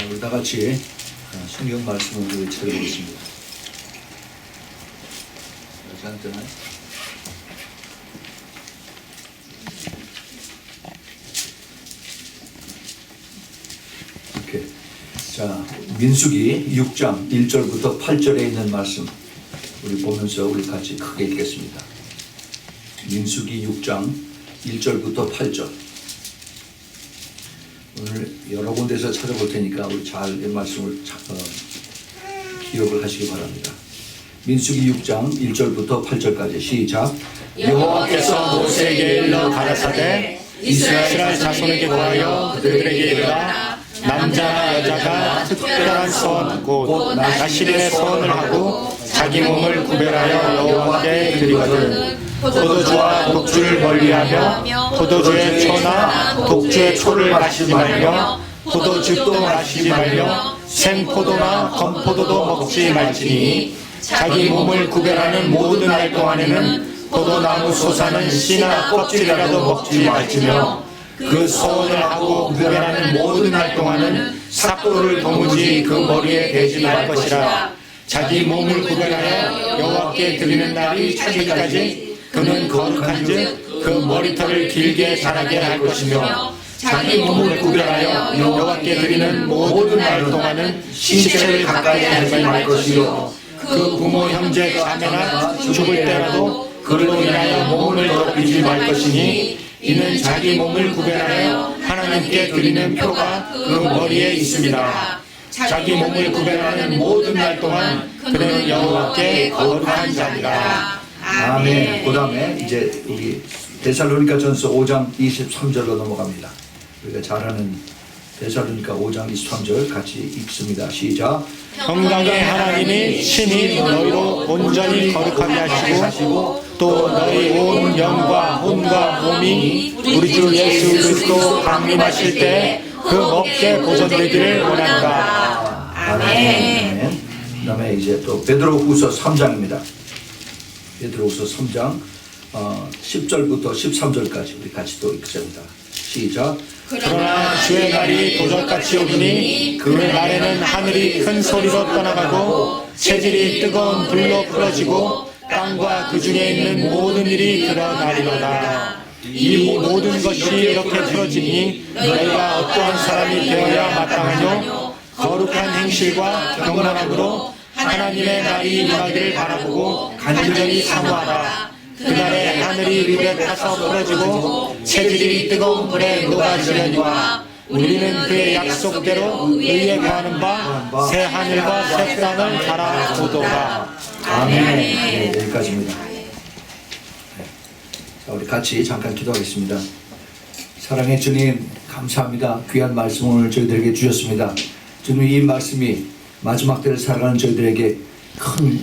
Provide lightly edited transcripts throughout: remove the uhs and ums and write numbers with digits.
우리 다 같이 성경 말씀을 찾아보겠습니다. 잠깐만. 이렇게 자 민수기 6장 1절부터 8절에 있는 말씀 우리 보면서 우리 같이 크게 읽겠습니다. 민수기 6장 1절부터 8절. 오늘 여러 군데서 찾아볼 테니까 우리 잘 이 말씀을 기억을 하시기 바랍니다. 민수기 6장 1절부터 8절까지 시작. 여호와께서 모세에게 일러 가라사대 이스라엘 자손에게 보하여 그들에게 이르라 남자나 여자가 특별한 서원 곧 나실의 서원을 하고 자기 몸을 구별하여 여호와께 드리거든 포도주와 독주를 멀리하며 포도주의 초나 독주의 초를 마시지 말며 포도즙도 마시지 말며 생포도나 건포도도 먹지 말지니 자기 몸을 구별하는 모든 날 동안에는 포도나무 솟아는 씨나 껍질이라도 먹지 말지며 그 서원을 하고 구별하는 모든 날 동안은 삭도를 도무지 그 머리에 대지 말 것이라. 자기 몸을 구별하여 여호와께 드리는 날이 차기까지 그는 거룩한즉 그 머리털을 길게 자라게 할 것이며 자기 몸을 구별하여 여호와께 드리는 모든 날 동안은 신체를 가까이 하지 말 것이요 그 부모 형제 자매나 죽을 때라도 그로 인하여 몸을 덮이지 말 것이니 이는 자기 몸을 구별하여 하나님께 드리는 표가 그 머리에 있습니다. 자기 몸을 구별하는 모든 날 동안 그는 여호와께 거룩한 자니라. 아멘. 그 다음에 이제 우리 데살로니가전서 5장 23절로 넘어갑니다. 우리가 잘 아는 데살로니가 5장 23절 같이 읽습니다. 시작. 평강의 하나님이 친히 너희로 온전히 거룩하게 하시고 또 너희 온 영과 혼과 몸이 우리 주 예수 그리스도 강림하실 때 그 먹게 보존되기를 원한다. 아멘. 그 다음에 이제 또 베드로후서 3장입니다. 베드로후서 3장 10절부터 13절까지 우리 같이 또 읽습니다. 시작. 그러나 주의 날이 도적같이 오기니 그 날에는 하늘이 큰 소리로 떠나가고 체질이 뜨거운 불로 풀어지고 땅과 그 중에 있는 모든 일이 드러나리로다. 이 모든 것이 이렇게 풀어지니 너희가 어떠한 사람이 되어야 마땅하뇨 거룩한 행실과 경건함으로 하나님의 날이 임하기를 바라보고 간절히 사모하라. 그날에 하늘이 불에 타서 풀어지고 체질이 뜨거운 불에 녹아지려니와 우리는 그의 약속대로 의에 구하는 바 새 하늘과 새 땅을 바라보도다. 아멘. 네, 여기까지입니다. 네. 자, 우리 같이 잠깐 기도하겠습니다. 사랑의 주님, 감사합니다. 귀한 말씀을 저희들에게 주셨습니다. 주님, 이 말씀이 마지막 때를 살아가는 저희들에게 큰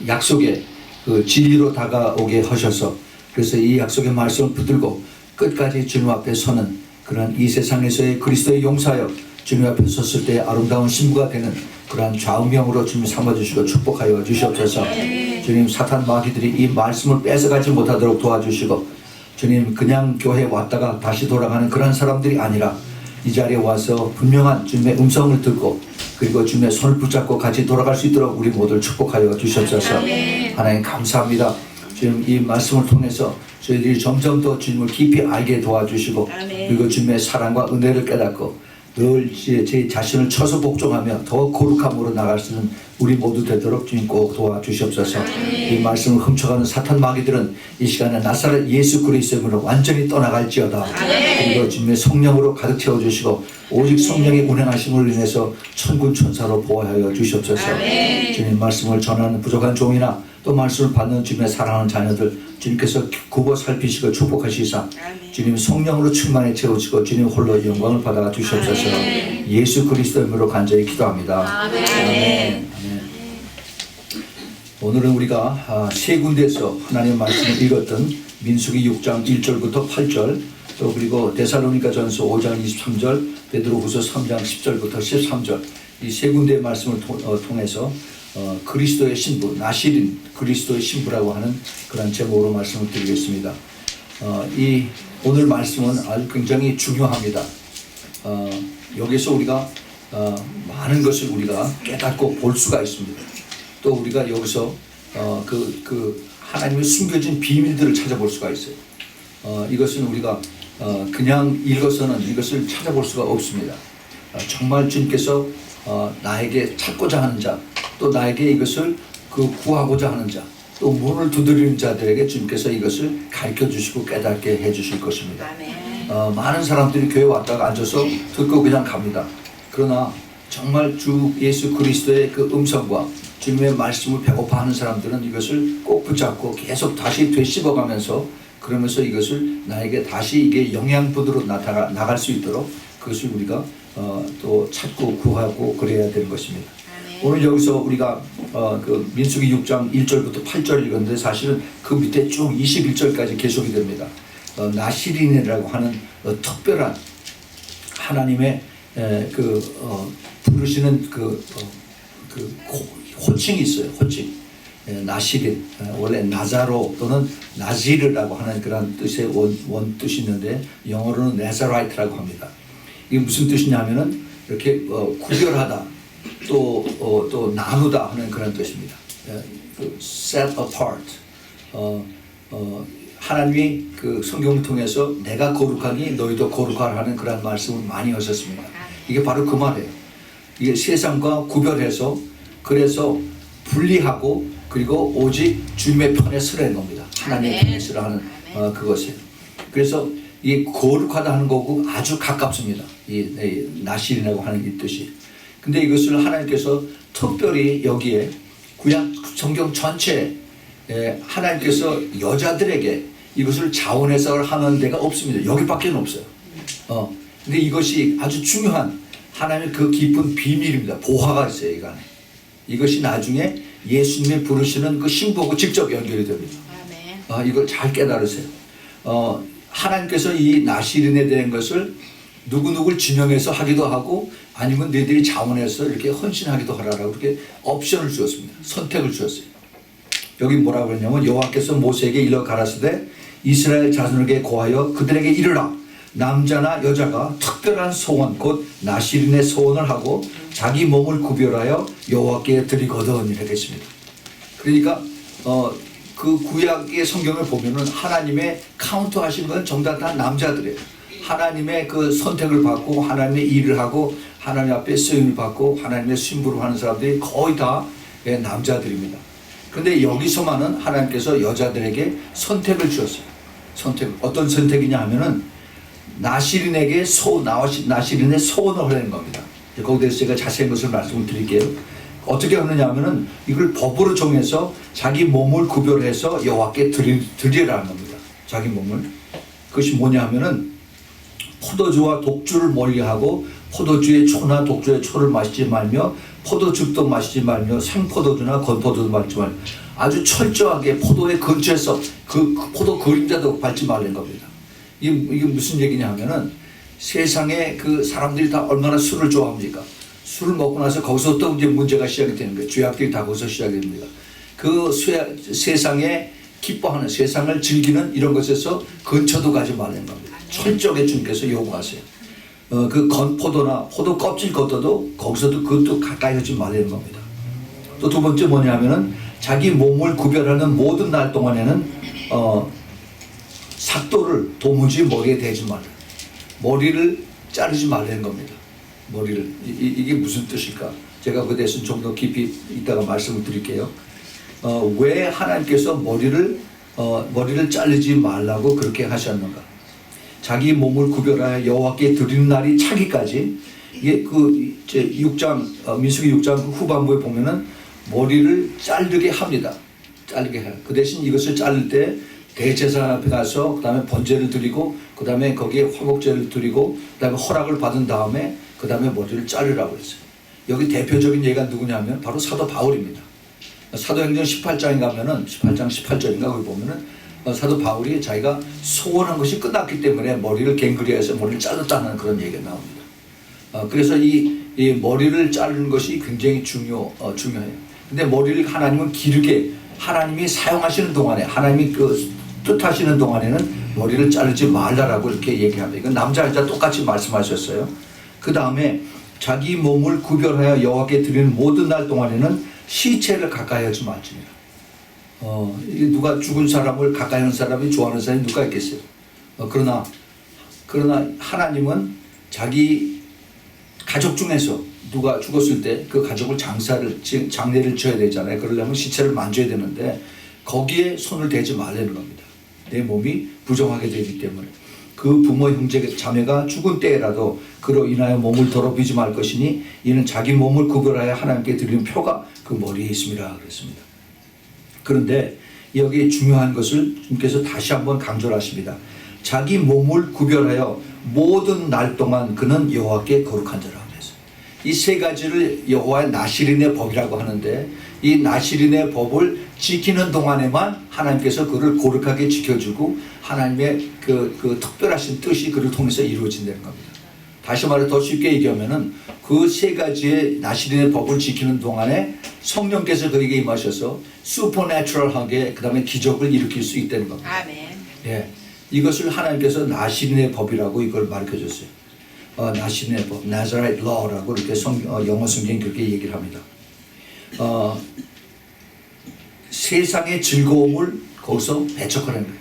약속의 그 진리로 다가오게 하셔서 그래서 이 약속의 말씀을 붙들고 끝까지 주님 앞에 서는 그런 이 세상에서의 그리스도의 용사여 주님 앞에 섰을 때 아름다운 신부가 되는 그러한 좌우명으로 주님 삼아주시고 축복하여 주시옵소서. 주님, 사탄 마귀들이 이 말씀을 뺏어가지 못하도록 도와주시고 주님, 그냥 교회에 왔다가 다시 돌아가는 그런 사람들이 아니라 이 자리에 와서 분명한 주님의 음성을 듣고 그리고 주님의 손을 붙잡고 같이 돌아갈 수 있도록 우리 모두를 축복하여 주시옵소서. 하나님 감사합니다. 주님, 이 말씀을 통해서 저희들이 점점 더 주님을 깊이 알게 도와주시고 그리고 주님의 사랑과 은혜를 깨닫고 늘 제 자신을 쳐서 복종하며 더 거룩함으로 나갈 수 있는 우리 모두 되도록 주님 꼭 도와주시옵소서. 이 말씀을 훔쳐가는 사탄 마귀들은 이 시간에 나사렛 예수 그리스도로 완전히 떠나갈지어다. 그리고 주님의 성령으로 가득 채워주시고 오직 성령의 운행하심을 인해서 천군 천사로 보호하여 주시옵소서. 주님 말씀을 전하는 부족한 종이나 또 말씀을 받는 주님의 사랑하는 자녀들 주님께서 굽어 살피시고 축복하시사 주님 성령으로 충만히 채우시고 주님 홀로 영광을 받아 주시옵소서. 예수 그리스도 이름으로 간절히 기도합니다. 아멘. 오늘은 우리가 세 군데에서 하나님의 말씀을 읽었던 민수기 6장 1절부터 8절 또 그리고 데살로니가전서 5장 23절 베드로후서 3장 10절부터 13절 이 세 군데의 말씀을 통해서 그리스도의 신부, 나실인 그리스도의 신부라고 하는 그런 제목으로 말씀을 드리겠습니다. 이 오늘 말씀은 아주 굉장히 중요합니다. 여기서 우리가 많은 것을 우리가 깨닫고 볼 수가 있습니다. 또 우리가 여기서 하나님의 숨겨진 비밀들을 찾아볼 수가 있어요. 이것은 우리가 그냥 읽어서는 이것을 찾아볼 수가 없습니다. 정말 주님께서 나에게 찾고자 하는 자, 또 나에게 이것을 구하고자 하는 자, 또 문을 두드리는 자들에게 주님께서 이것을 가르쳐 주시고 깨닫게 해 주실 것입니다. 많은 사람들이 교회 왔다가 앉아서 듣고 그냥 갑니다. 그러나 정말 주 예수 그리스도의 그 음성과 주님의 말씀을 배고파하는 사람들은 이것을 꼭 붙잡고 계속 다시 되씹어가면서, 그러면서 이것을 나에게 다시 이게 영양분으로 나갈 수 있도록 그것을 우리가 또 찾고 구하고 그래야 되는 것입니다. 오늘 여기서 우리가 그 민수기 6장 1절부터 8절 읽었는데 사실은 그 밑에 쭉 21절까지 계속이 됩니다. 나시린이라고 하는 특별한 하나님의 부르시는 호칭이 있어요. 호칭. 나시린, 원래 나자로 또는 나지르라고 하는 그런 뜻의 원 뜻이 있는데 영어로는 네자라이트라고 합니다. 이게 무슨 뜻이냐면은 이렇게 구별하다, 또 나누다 하는 그런 뜻입니다. set apart. 하나님이 그 성경을 통해서 내가 거룩하니 너희도 거룩하라 하는 그런 말씀을 많이 하셨습니다. 이게 바로 그 말이에요. 이게 세상과 구별해서, 그래서 분리하고, 그리고 오직 주님의 편에 서라는 겁니다. 하나님의 편에 서라 하는 그것이에요. 그래서 이 거룩하다 하는 거고 아주 가깝습니다. 이 나실이라고 하는 이 뜻이. 근데 이것을 하나님께서 특별히 여기에 구약 성경 전체에 하나님께서 여자들에게 이것을 자원해서 하는 데가 없습니다. 여기밖에 없어요. 근데 이것이 아주 중요한 하나님의 그 깊은 비밀입니다. 보화가 있어요, 이 안에. 이것이 나중에 예수님이 부르시는 그 신부하고 직접 연결이 됩니다. 이걸 잘 깨달으세요. 하나님께서 이 나시린에 대한 것을 누구누구를 지명해서 하기도 하고, 아니면 너희들이 자원해서 이렇게 헌신하기도 하라라고 이렇게 옵션을 주었습니다. 선택을 주었어요. 여기 뭐라고 그랬냐면 여호와께서 모세에게 일러 가라사대 이스라엘 자손에게 고하여 그들에게 이르라. 남자나 여자가 특별한 소원 곧 나시린의 소원을 하고 자기 몸을 구별하여 여호와께 드리거든 이렇게 했습니다. 그러니까 그 구약의 성경을 보면은 하나님의 카운트하신 건 정답 다 남자들이에요. 하나님의 그 선택을 받고 하나님의 일을 하고 하나님 앞에 쓰임을 받고 하나님의 신부로 하는 사람들이 거의 다 남자들입니다. 그런데 여기서만은 하나님께서 여자들에게 선택을 주었어요. 어떤 선택이냐 하면은 나시린에게 나시린의 소원을 하려는 겁니다. 거기에 대해서 제가 자세한 것을 말씀을 드릴게요. 어떻게 하느냐 하면은 이걸 법으로 정해서 자기 몸을 구별해서 여호와께 드리라는 겁니다. 자기 몸을. 그것이 뭐냐 하면은 포도주와 독주를 멀리하고 포도주의 초나 독주의 초를 마시지 말며 포도즙도 마시지 말며 생포도주나 건포도도 마시지 말며 아주 철저하게 포도의 근처에서 그 포도 그림자도 밟지 말라는 겁니다. 이게 무슨 얘기냐 하면은 세상에 그 사람들이 다 얼마나 술을 좋아합니까? 술을 먹고 나서 거기서 또 이제 문제가 시작이 되는 거예요. 죄악들이 다 거기서 시작이 됩니다. 그 세상에 기뻐하는, 세상을 즐기는 이런 것에서 근처도 가지 말라는 겁니다. 철저하게 주님께서 요구하세요. 그 건포도나 포도 껍질 걷어도 거기서도 그것도 가까이 하지 말라는 겁니다. 또 두 번째 뭐냐면은 자기 몸을 구별하는 모든 날 동안에는 삭도를 도무지 머리에 대지 말라. 머리를 자르지 말라는 겁니다. 머리를. 이게 무슨 뜻일까? 제가 그에 대해서는 좀 더 깊이 이따가 말씀을 드릴게요. 왜 하나님께서 머리를 자르지 말라고 그렇게 하셨는가? 자기 몸을 구별하여 여호와께 드리는 날이 차기까지. 이게 민수기 6장 후반부에 보면은 머리를 자르게 합니다. 자르게 해요. 그 대신 이것을 자를 때 대제사장 앞에 가서 그 다음에 번제를 드리고 그 다음에 거기에 화목제를 드리고 그 다음에 허락을 받은 다음에 그 다음에 머리를 자르라고 했어요. 여기 대표적인 예가 누구냐면 바로 사도 바울입니다. 사도행전 18장에 가면은 18장 18절인가 거기 보면은 사도 바울이 자기가 소원한 것이 끝났기 때문에 머리를 갱그리해서 머리를 잘랐다는 그런 얘기가 나옵니다. 그래서 이 머리를 자르는 것이 굉장히 중요해요. 근데 머리를 하나님은 기르게 하나님이 사용하시는 동안에 하나님이 그 뜻하시는 동안에는 머리를 자르지 말라라고 이렇게 얘기합니다. 이건 남자 여자 똑같이 말씀하셨어요. 그 다음에 자기 몸을 구별하여 여호와께 드리는 모든 날 동안에는 시체를 가까이 하지 말지니라. 이게 누가 죽은 사람을 가까이 하는 사람이 좋아하는 사람이 누가 있겠어요? 그러나 하나님은 자기 가족 중에서 누가 죽었을 때 그 가족을 장례를 지어야 되잖아요. 그러려면 시체를 만져야 되는데 거기에 손을 대지 말라는 겁니다. 내 몸이 부정하게 되기 때문에. 그 부모 형제 자매가 죽은 때에라도 그로 인하여 몸을 더럽히지 말 것이니 이는 자기 몸을 구별하여 하나님께 드리는 표가 그 머리에 있습니다. 그랬습니다. 그런데 여기 중요한 것을 주님께서 다시 한번 강조를 하십니다. 자기 몸을 구별하여 모든 날 동안 그는 여호와께 거룩한 자라 그랬어요. 이 세 가지를 여호와의 나시린의 법이라고 하는데 이 나시린의 법을 지키는 동안에만 하나님께서 그를 거룩하게 지켜주고 하나님의 그 특별하신 뜻이 그를 통해서 이루어진다는 겁니다. 다시 말해 더 쉽게 얘기하면은 그 세 가지의 나시린의 법을 지키는 동안에 성령께서 그에게 임하셔서 슈퍼내추럴하게 그 다음에 기적을 일으킬 수 있다는 겁니다. 아멘. 예, 이것을 하나님께서 나시린의 법이라고 이걸 가르쳐줬어요. 나시린의 법, Nazarite Law라고 이렇게 영어 성경이 그렇게 얘기를 합니다. 세상의 즐거움을 거기서 배척하는 거예요.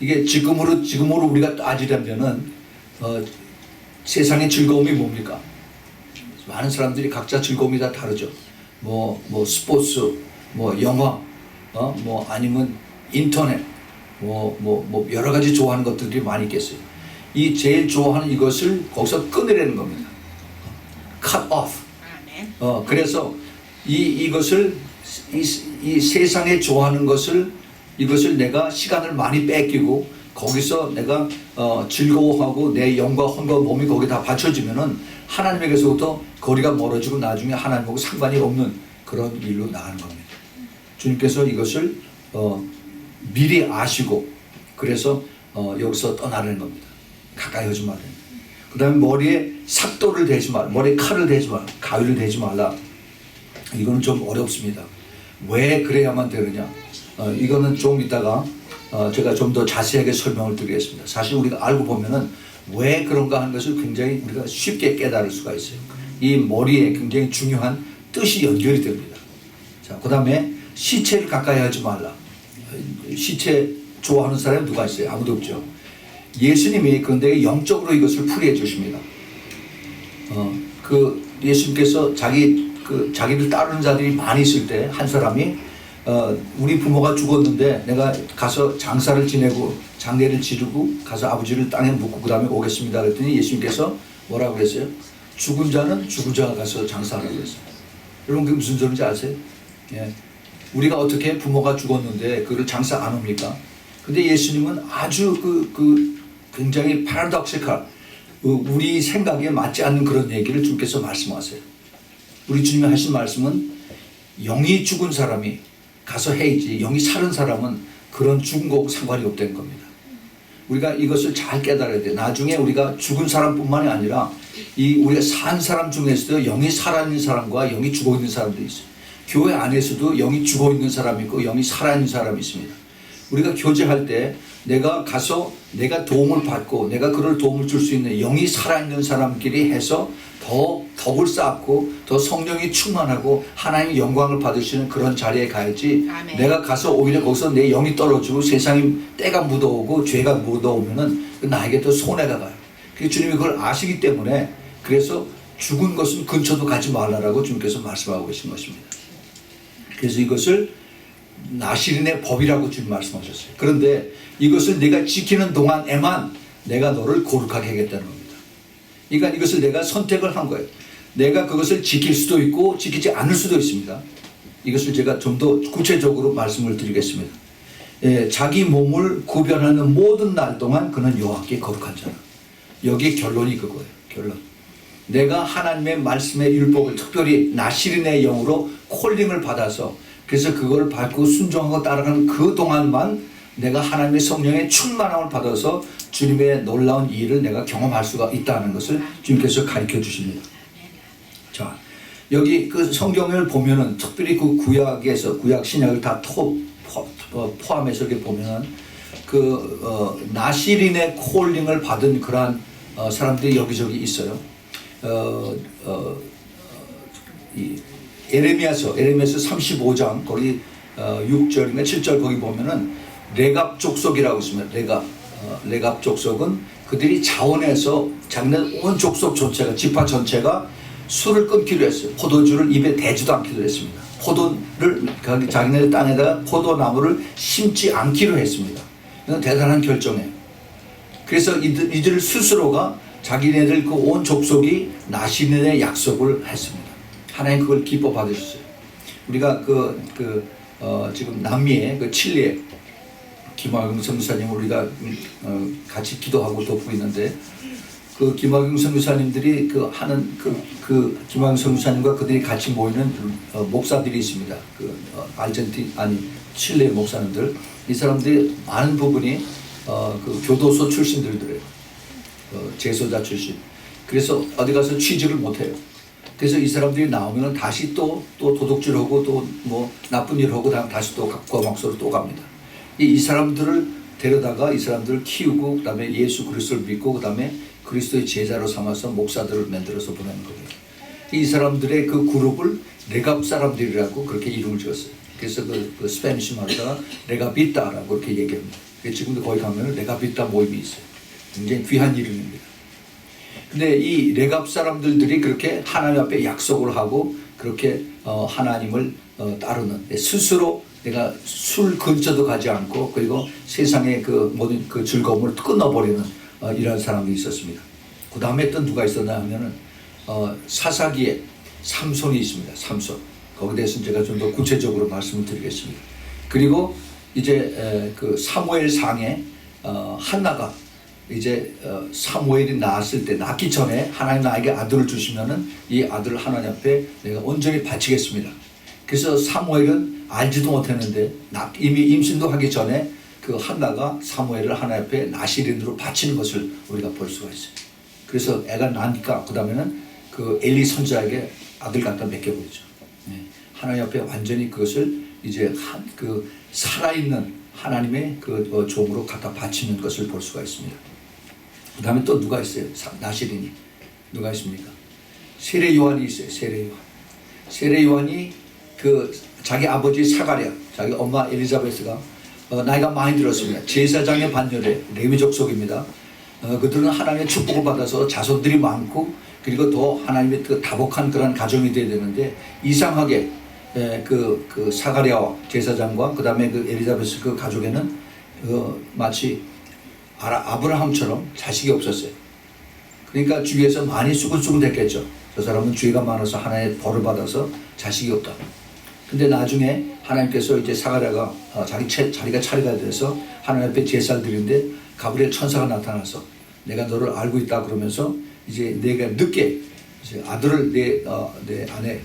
이게 지금으로 우리가 따지려면은 세상의 즐거움이 뭡니까? 많은 사람들이 각자 즐거움이 다 다르죠. 뭐 스포츠, 뭐 영화, 뭐 아니면 인터넷, 뭐 여러 가지 좋아하는 것들이 많이 있겠어요. 이 제일 좋아하는 이것을 거기서 끊으려는 겁니다. Cut off. 아멘. 그래서 이것을 이 세상에 좋아하는 이것을 내가 시간을 많이 뺏기고 거기서 내가 즐거워하고 내 영과 혼과 몸이 거기 다 받쳐지면은 하나님에게서부터 거리가 멀어지고 나중에 하나님하고 상관이 없는 그런 일로 나가는 겁니다. 주님께서 이것을 미리 아시고 그래서 여기서 떠나는 겁니다. 가까이 하지 말아요. 그 다음에 머리에 삭도를 대지 말라. 머리에 칼을 대지 말라. 가위를 대지 말라. 이거는 좀 어렵습니다. 왜 그래야만 되느냐? 이거는 좀 이따가 제가 좀 더 자세하게 설명을 드리겠습니다. 사실 우리가 알고 보면은 왜 그런가 하는 것을 굉장히 우리가 쉽게 깨달을 수가 있어요. 이 머리에 굉장히 중요한 뜻이 연결이 됩니다. 자, 그 다음에 시체를 가까이 하지 말라. 시체 좋아하는 사람이 누가 있어요? 아무도 없죠. 예수님이 그런데 영적으로 이것을 풀이해 주십니다. 예수님께서 자기를 따르는 자들이 많이 있을 때 한 사람이 우리 부모가 죽었는데 내가 가서 장사를 지내고 장례를 지르고 가서 아버지를 땅에 묻고 그 다음에 오겠습니다. 그랬더니 예수님께서 뭐라고 그랬어요? 죽은 자는 죽은 자가 가서 장사하라고 그랬어요. 여러분 그게 무슨 소리인지 아세요? 예. 우리가 어떻게 부모가 죽었는데 그를 장사 안 옵니까? 근데 예수님은 아주 굉장히 파라독시칼 우리 생각에 맞지 않는 그런 얘기를 주님께서 말씀하세요. 우리 주님이 하신 말씀은 영이 죽은 사람이 가서 해야지 영이 살은 사람은 그런 죽은 거하고 상관이 없다는 겁니다. 우리가 이것을 잘 깨달아야 돼요. 나중에 우리가 죽은 사람뿐만이 아니라 우리가 산 사람 중에서도 영이 살아있는 사람과 영이 죽어있는 사람도 있어요. 교회 안에서도 영이 죽어있는 사람이 있고 영이 살아있는 사람이 있습니다. 우리가 교제할 때 내가 가서 내가 도움을 받고 내가 그를 도움을 줄 수 있는 영이 살아있는 사람끼리 해서 더 덕을 쌓고 더 성령이 충만하고 하나님의 영광을 받으시는 그런 자리에 가야지. 아멘. 내가 가서 오히려 거기서 내 영이 떨어지고 세상이 때가 묻어오고 죄가 묻어오면은 나에게 더 손해가 가요. 주님이 그걸 아시기 때문에 그래서 죽은 것은 근처도 가지 말라라고 주님께서 말씀하고 계신 것입니다. 그래서 이것을 나시린의 법이라고 주님 말씀하셨어요. 그런데 이것을 내가 지키는 동안에만 내가 너를 거룩하게 하겠다는 겁니다. 그러니까 이것을 내가 선택을 한 거예요. 내가 그것을 지킬 수도 있고 지키지 않을 수도 있습니다. 이것을 제가 좀 더 구체적으로 말씀을 드리겠습니다. 자기 몸을 구별하는 모든 날 동안 그는 여호와께 거룩한 자라. 여기 결론이 그거예요. 결론. 내가 하나님의 말씀의 율법을 특별히 나시린의 영으로 콜링을 받아서 그래서 그걸 받고 순종하고 따라가는 그 동안만 내가 하나님의 성령의 충만함을 받아서 주님의 놀라운 일을 내가 경험할 수가 있다는 것을 주님께서 가르쳐 주십니다. 자, 여기 그 성경을 보면은 특별히 그 구약에서 구약 신약을 다 포함해서 이렇게 보면은 나시린의 콜링을 받은 그러한 사람들이 여기저기 있어요. 이 에레미야서 35장 거기 6절인가 7절 거기 보면은 레갑 족속이라고 있습니다. 레갑 족속은 그들이 자원해서 자기네 온 족속 전체가 지파 전체가 술을 끊기로 했어요. 포도주를 입에 대지도 않기로 했습니다. 포도를 자기네 땅에다가 포도나무를 심지 않기로 했습니다. 이건 대단한 결정이에요. 그래서 이들 스스로가 자기네들 그 온 족속이 나시린의 약속을 했습니다. 하나님 그걸 기뻐 받으셨어요. 우리가 지금 남미의 그 칠레 김학용 선교사님 우리가 같이 기도하고 돕고 있는데 그 김학용 선교사님들이 하는 김학용 선교사님과 그들이 같이 모이는 목사들이 있습니다. 칠레 목사님들 이 사람들이 많은 부분이 그 교도소 출신들이에요. 재소자 출신. 그래서 어디 가서 취직을 못해요. 그래서 이 사람들이 나오면 다시 또 도둑질하고 또 뭐 나쁜 일을 하고 다시 또 거막소로 또 갑니다. 이 사람들을 데려다가 이 사람들을 키우고 그다음에 예수 그리스도를 믿고 그다음에 그리스도의 제자로 삼아서 목사들을 만들어서 보내는 거예요. 이 사람들의 그 그룹을 레갑 사람들이라고 그렇게 이름을 지었어요. 그래서 그 스페니시 말로다가 레가비타라고 그렇게 얘기합니다. 지금도 거기 가면 레가비타 모임이 있어요. 굉장히 귀한 이름입니다. 근데 이 레갑 사람들이 그렇게 하나님 앞에 약속을 하고 그렇게 하나님을 따르는 스스로 내가 술 근처도 가지 않고 그리고 세상의 그 모든 그 즐거움을 끊어버리는 이런 사람이 있었습니다. 그 다음에 또 누가 있었나 하면은 사사기에 삼손이 있습니다. 삼손. 거기에 대해서는 제가 좀 더 구체적으로 말씀을 드리겠습니다. 그리고 이제 그 사무엘 상에 한나가 이제 사무엘이 낳기 전에 하나님 나에게 아들을 주시면은 이 아들을 하나님 앞에 내가 온전히 바치겠습니다. 그래서 사무엘은 알지도 못했는데 이미 임신도 하기 전에 그 한나가 사무엘을 하나님 앞에 나시린으로 바치는 것을 우리가 볼 수가 있어요. 그래서 애가 나니까 그 다음에는 그 엘리 선지자에게 아들 갖다 맡겨버리죠. 하나님 앞에 완전히 그것을 이제 그 살아있는 하나님의 그 종으로 갖다 바치는 것을 볼 수가 있습니다. 그 다음에 또 누가 있어요? 나시린이. 누가 있습니까? 세례 요한이 있어요. 세례 요한이 그 자기 아버지 사가랴, 자기 엄마 엘리자베스가 나이가 많이 들었습니다. 제사장의 반열에 레위족 속입니다. 그들은 하나님의 축복을 받아서 자손들이 많고 그리고 더 하나님의 그 다복한 그런 가정이 되어야 되는데 이상하게 그 사가랴와 제사장과 그 다음에 그 엘리자베스 그 가족에는 마치 아브라함처럼 자식이 없었어요. 그러니까 주위에서 많이 수근수근 됐겠죠. 저 사람은 죄가 많아서 하나님의 벌을 받아서 자식이 없다. 근데 나중에 하나님께서 이제 사가랴가 자기가 차례가 돼서 하나님 앞에 제사를 드리는데 가브리엘 천사가 나타나서 내가 너를 알고 있다 그러면서 이제 내가 늦게 이제 아들을 내 아내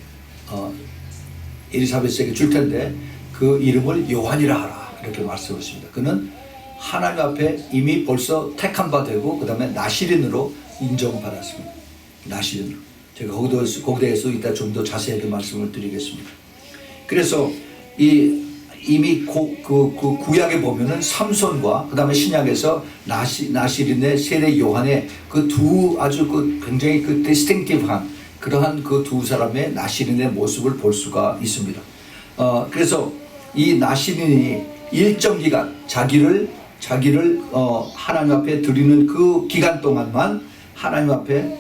엘리사벳에게 줄 텐데 그 이름을 요한이라 하라 이렇게 말씀하셨습니다. 그는 하나님 앞에 이미 벌써 택한 바 되고 그 다음에 나시린으로 인정받았습니다. 나시린으로. 제가 거기에 대해서 이따 좀 더 자세하게 말씀을 드리겠습니다. 그래서 이미 그 구약에 보면은 삼손과 그 다음에 신약에서 나시린의 세례 요한의 그 두 아주 굉장히 디스팅티브한 그러한 그 두 사람의 나시린의 모습을 볼 수가 있습니다. 그래서 이 나시린이 일정 기간 자기를 하나님 앞에 드리는 그 기간 동안만 하나님 앞에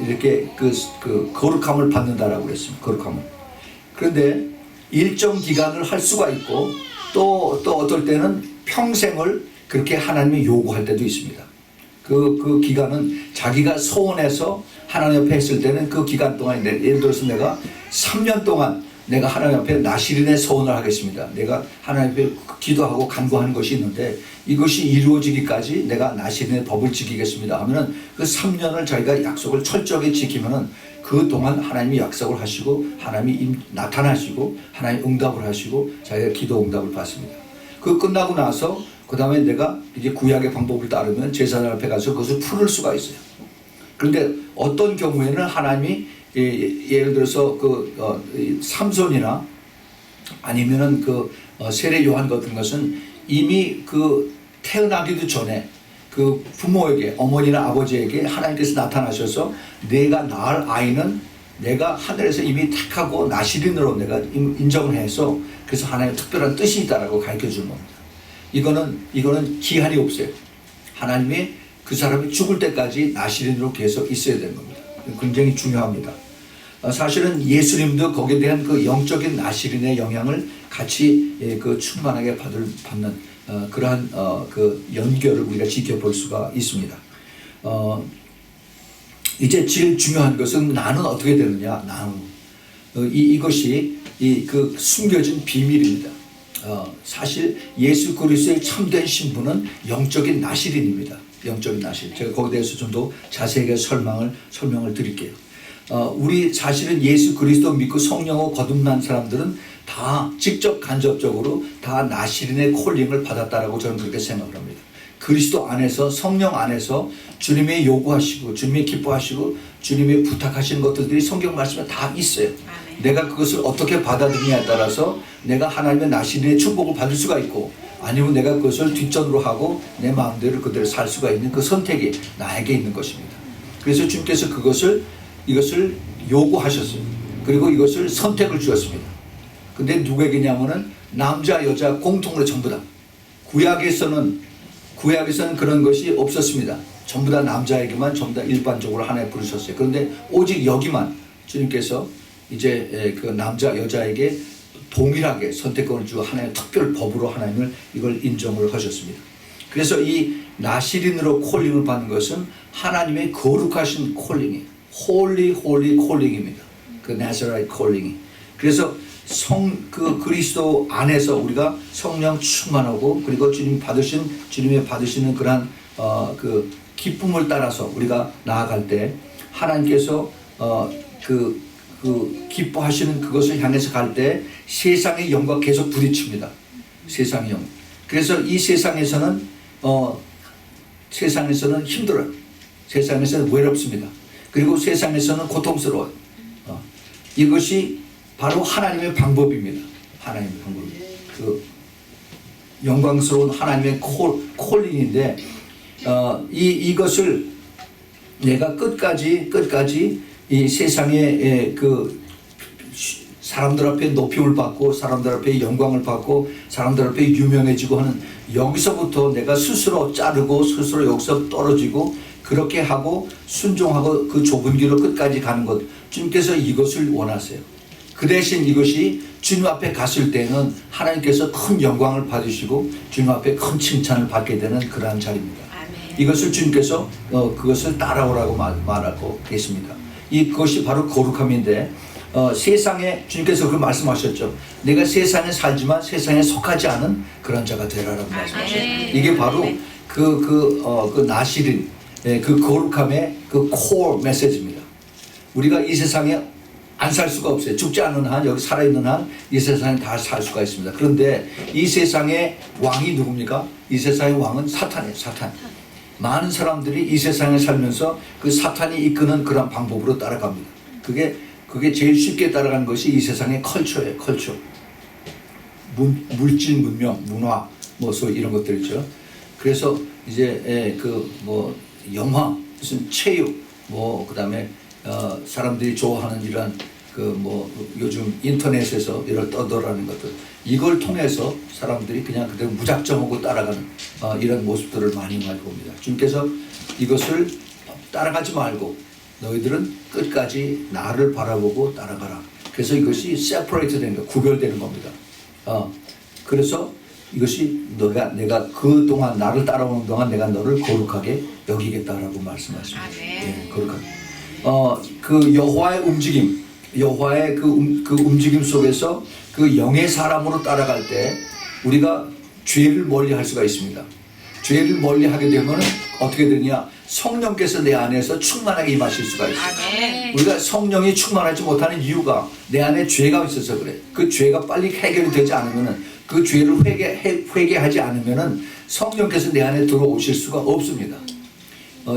이렇게 그 거룩함을 받는다라고 그랬습니다. 거룩함을. 그런데 일정 기간을 할 수가 있고 또 어떨 때는 평생을 그렇게 하나님이 요구할 때도 있습니다. 그 기간은 자기가 소원해서 하나님 앞에 했을 때는 그 기간 동안 예를 들어서 내가 3년 동안 내가 하나님 앞에 나시린의 소원을 하겠습니다. 내가 하나님 앞에 기도하고 간구하는 것이 있는데 이것이 이루어지기까지 내가 나시린의 법을 지키겠습니다 하면은 그 3년을 자기가 약속을 철저하게 지키면은 그 동안 하나님이 약속을 하시고 하나님이 나타나시고 하나님 응답을 하시고 자기가 기도 응답을 받습니다. 그 끝나고 나서 그 다음에 내가 이제 구약의 방법을 따르면 제사장 앞에 가서 그것을 풀을 수가 있어요. 그런데 어떤 경우에는 하나님이 예를 들어서 삼손이나 아니면은 세례 요한 같은 것은 이미 태어나기도 전에 그 부모에게, 어머니나 아버지에게 하나님께서 나타나셔서 내가 낳을 아이는 내가 하늘에서 이미 택하고 나시린으로 내가 인정을 해서 그래서 하나님의 특별한 뜻이 있다라고 가르쳐 주는 겁니다. 이거는 기한이 없어요. 하나님이 그 사람이 죽을 때까지 나시린으로 계속 있어야 되는 겁니다. 굉장히 중요합니다. 사실은 예수님도 거기에 대한 그 영적인 나시린의 영향을 같이 그 충만하게 받는 그러한 그 연결을 우리가 지켜볼 수가 있습니다. 이제 제일 중요한 것은 나는 어떻게 되느냐? 이것이 그 숨겨진 비밀입니다. 사실 예수 그리스도의 참된 신분은 영적인 나시린입니다. 영적인 나시린. 제가 거기에 대해서 좀 더 자세하게 설명을 드릴게요. 우리 사실은 예수 그리스도 믿고 성령으로 거듭난 사람들은 다 직접 간접적으로 다 나시린의 콜링을 받았다라고 저는 그렇게 생각을 합니다. 그리스도 안에서 성령 안에서 주님의 요구하시고 주님의 기뻐하시고 주님의 부탁하시는 것들이 성경 말씀에 다 있어요. 내가 그것을 어떻게 받아들이냐에 따라서 내가 하나님의 나시린의 축복을 받을 수가 있고 아니면 내가 그것을 뒷전으로 하고 내 마음대로 그대로 살 수가 있는 그 선택이 나에게 있는 것입니다. 그래서 주님께서 이것을 요구하셨어요. 그리고 이것을 선택을 주었습니다. 근데 누구에게냐면은 남자 여자 공통으로 전부 다. 구약에서는 그런 것이 없었습니다. 전부 다 남자에게만 전부 다 일반적으로 하나님 부르셨어요. 그런데 오직 여기만 주님께서 이제 그 남자 여자에게 동일하게 선택권을 주고 하나님의 특별 법으로 하나님을 이걸 인정을 하셨습니다. 그래서 이 나시린으로 콜링을 받는 것은 하나님의 거룩하신 콜링이에요. 홀리 콜링입니다. 그 나사렛 콜링이. 그래서 그리스도 안에서 우리가 성령 충만하고 그리고 주님이 받으시는 그러한 그 기쁨을 따라서 우리가 나아갈 때 하나님께서 그 기뻐하시는 그것을 향해서 갈 때 세상의 영과 계속 부딪힙니다. 세상의 영. 그래서 이 세상에서는 힘들어요. 세상에서는 외롭습니다. 그리고 세상에서는 고통스러워요. 이것이 바로 하나님의 방법입니다. 하나님의 방법. 그 영광스러운 하나님의 콜링인데 이것을 내가 끝까지 이 세상에 그 사람들 앞에 높임을 받고 사람들 앞에 영광을 받고 사람들 앞에 유명해지고 하는 여기서부터 내가 스스로 자르고 스스로 여기서 떨어지고 그렇게 하고 순종하고 그 좁은 길로 끝까지 가는 것 주님께서 이것을 원하세요. 그 대신 이것이 주님 앞에 갔을 때는 하나님께서 큰 영광을 받으시고 주님 앞에 큰 칭찬을 받게 되는 그러한 자리입니다. 이것을 주님께서 그것을 따라오라고 말하고 계십니다. 그것이 바로 거룩함인데 세상에 주님께서 그 말씀하셨죠. 내가 세상에 살지만 세상에 속하지 않은 그런 자가 되라라고 말씀하셨죠. 이게 바로 그 나시린 그 거룩함의 그 코어 메시지입니다. 우리가 이 세상에 안 살 수가 없어요. 죽지 않는 한 여기 살아있는 한 이 세상에 다 살 수가 있습니다. 그런데 이 세상의 왕이 누굽니까? 이 세상의 왕은 사탄이에요. 사탄. 많은 사람들이 이 세상에 살면서 그 사탄이 이끄는 그런 방법으로 따라갑니다. 그게 제일 쉽게 따라가는 것이 이 세상의 컬처예요. 컬처. 물질, 문명, 문화, 이런 것들이죠. 그래서 이제 영화, 무슨 체육, 그다음에 사람들이 좋아하는 이런 요즘 인터넷에서 이런 떠돌아가는 것들 이걸 통해서 사람들이 그냥 그대로 무작정하고 따라가는 이런 모습들을 많이 봅니다. 주님께서 이것을 따라가지 말고 너희들은 끝까지 나를 바라보고 따라가라. 그래서 이것이 세퍼레이트 되는 거, 구별되는 겁니다. 그래서 이것이 내가 그동안 나를 따라오는 동안 내가 너를 거룩하게 여기겠다라고 말씀하십니다. 거룩하게. 그 여호와의 움직임, 여호와의 그 움직임 속에서 그 영의 사람으로 따라갈 때 우리가 죄를 멀리할 수가 있습니다. 죄를 멀리하게 되면 어떻게 되냐? 성령께서 내 안에서 충만하게 임하실 수가 있어요. 우리가 성령이 충만하지 못하는 이유가 내 안에 죄가 있어서 그래. 그 죄가 빨리 해결이 되지 않으면은 그 죄를 회개하지 않으면은 성령께서 내 안에 들어오실 수가 없습니다.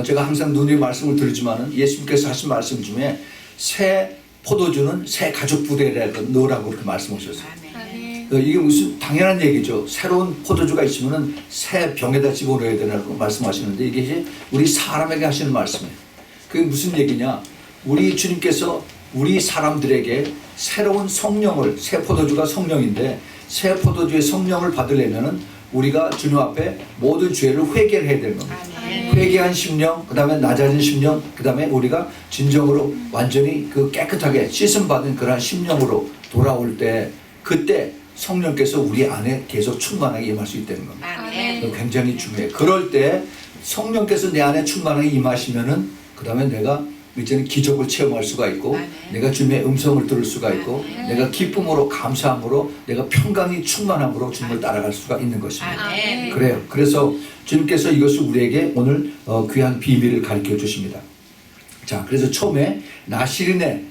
제가 항상 누누이 말씀을 드리지만은 예수님께서 하신 말씀 중에 새 포도주는 새 가죽 부대에 넣으라고 그렇게 말씀하셨어요. 이게 무슨 당연한 얘기죠. 새로운 포도주가 있으면은 새 병에다 집어넣어야 되라고 말씀하시는데 이게 이제 우리 사람에게 하시는 말씀이에요. 그게 무슨 얘기냐? 우리 주님께서 우리 사람들에게 새로운 성령을, 새 포도주가 성령인데 새 포도주의 성령을 받으려면은 우리가 주님 앞에 모든 죄를 회개를 해야 되는 겁니다. 회개한 심령, 그 다음에 낮아진 심령, 그 다음에 우리가 진정으로 완전히 그 깨끗하게 씻음 받은 그러한 심령으로 돌아올 때 그때 성령께서 우리 안에 계속 충만하게 임할 수 있다는 겁니다. 굉장히 중요해요. 그럴 때 성령께서 내 안에 충만하게 임하시면은 그 다음에 내가 이제는 기적을 체험할 수가 있고 내가 주님의 음성을 들을 수가 있고 내가 기쁨으로 감사함으로 내가 평강이 충만함으로 주님을 따라갈 수가 있는 것입니다. 그래요. 그래서 주님께서 이것을 우리에게 오늘 귀한 비밀을 가르쳐 주십니다. 자, 그래서 처음에 나시린의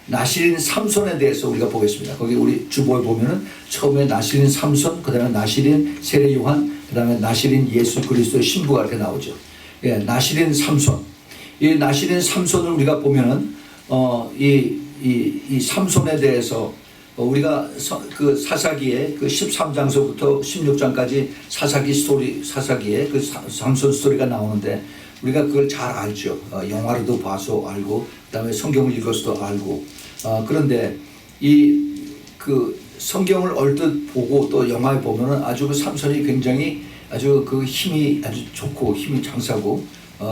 나시린 삼손에 대해서 우리가 보겠습니다. 거기 우리 주보에 보면은 처음에 나시린 삼손, 그다음에 나시린 세례 요한, 그다음에 나시린 예수 그리스도의 신부가 이렇게 나오죠. 예, 나시린 삼손. 이 나시린 삼손을 우리가 보면은 이 삼손에 대해서 우리가 그 사사기에 그 13장서부터 16장까지 사사기에 그 삼손 스토리가 나오는데 우리가 그걸 잘 알죠. 영화로도 봐서 알고 그다음에 성경을 읽어서도 알고 그런데 그 성경을 얼뜻 보고 또 영화에 보면은 아주 그 삼손이 굉장히 아주 그 힘이 아주 좋고 힘이 장사고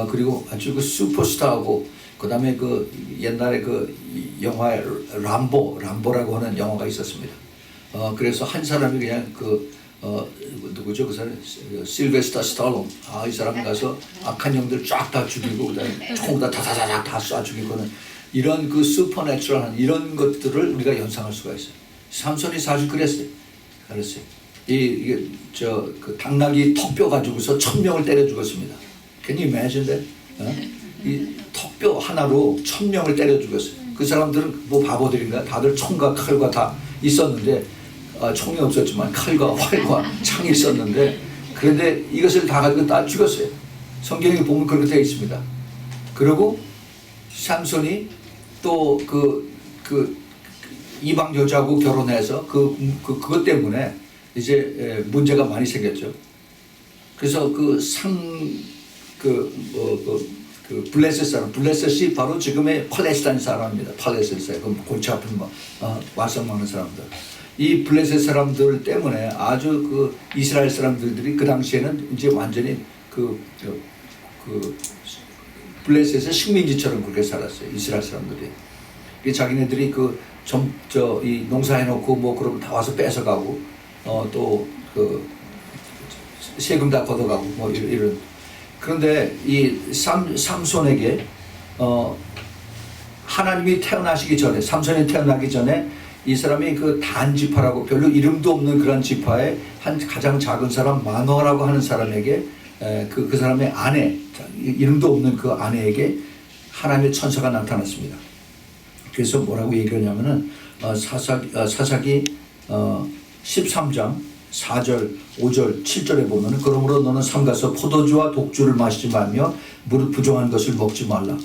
그리고 아주 그 슈퍼스타하고 그다음에 그 옛날에 그 영화에 람보라고 하는 영화가 있었습니다. 그래서 한 사람이 그냥 누구죠? 그 사람 실베스타 스탈론. 이 사람이 가서 악한 영들 쫙 다 죽이고 그다음에 총다 다다다닥 다 쏴 죽이고는 이런 그 슈퍼내추럴한 이런 것들을 우리가 연상할 수가 있어요. 삼손이 사실 그랬어요. 이게 그 당나귀 턱뼈 가지고서 1000명을 때려 죽었습니다. Can you imagine that? 이 턱뼈 하나로 1000명을 때려 죽였어요. 그 사람들은 뭐 바보들인가? 다들 총과 칼과 다 있었는데 총이 없었지만 칼과 활과 창이 있었는데 그런데 이것을 다 가지고 다 죽였어요. 성경에 보면 그렇게 되어 있습니다. 그리고 삼손이 또 그 이방 여자하고 결혼해서 그것 때문에 이제 문제가 많이 생겼죠. 그래서 블레셋 사람, 블레셋이 바로 지금의 팔레스타인 사람입니다. 팔레셋 사람, 골치 아픈 와서 먹는 사람들. 이 블레셋 사람들 때문에 아주 그 이스라엘 사람들이 그 당시에는 이제 완전히 블레셋의 식민지처럼 그렇게 살았어요. 이스라엘 사람들이. 자기네들이 이 농사해놓고 뭐 그러면 다 와서 뺏어가고 또 세금 다 걷어가고 뭐 이런. 그런데 이 삼손에게 하나님이 태어나시기 전에 삼손이 태어나기 전에 이 사람이 그 단 지파라고 별로 이름도 없는 그런 지파의 한 가장 작은 사람 마노아라고 하는 사람에게 그 사람의 아내 이름도 없는 그 아내에게 하나님의 천사가 나타났습니다. 그래서 뭐라고 얘기하냐면은 사사기 13장 4절, 5절, 7절에 보면은 그러므로 너는 삼가서 포도주와 독주를 마시지 말며 무릇 부정한 것을 먹지 말라.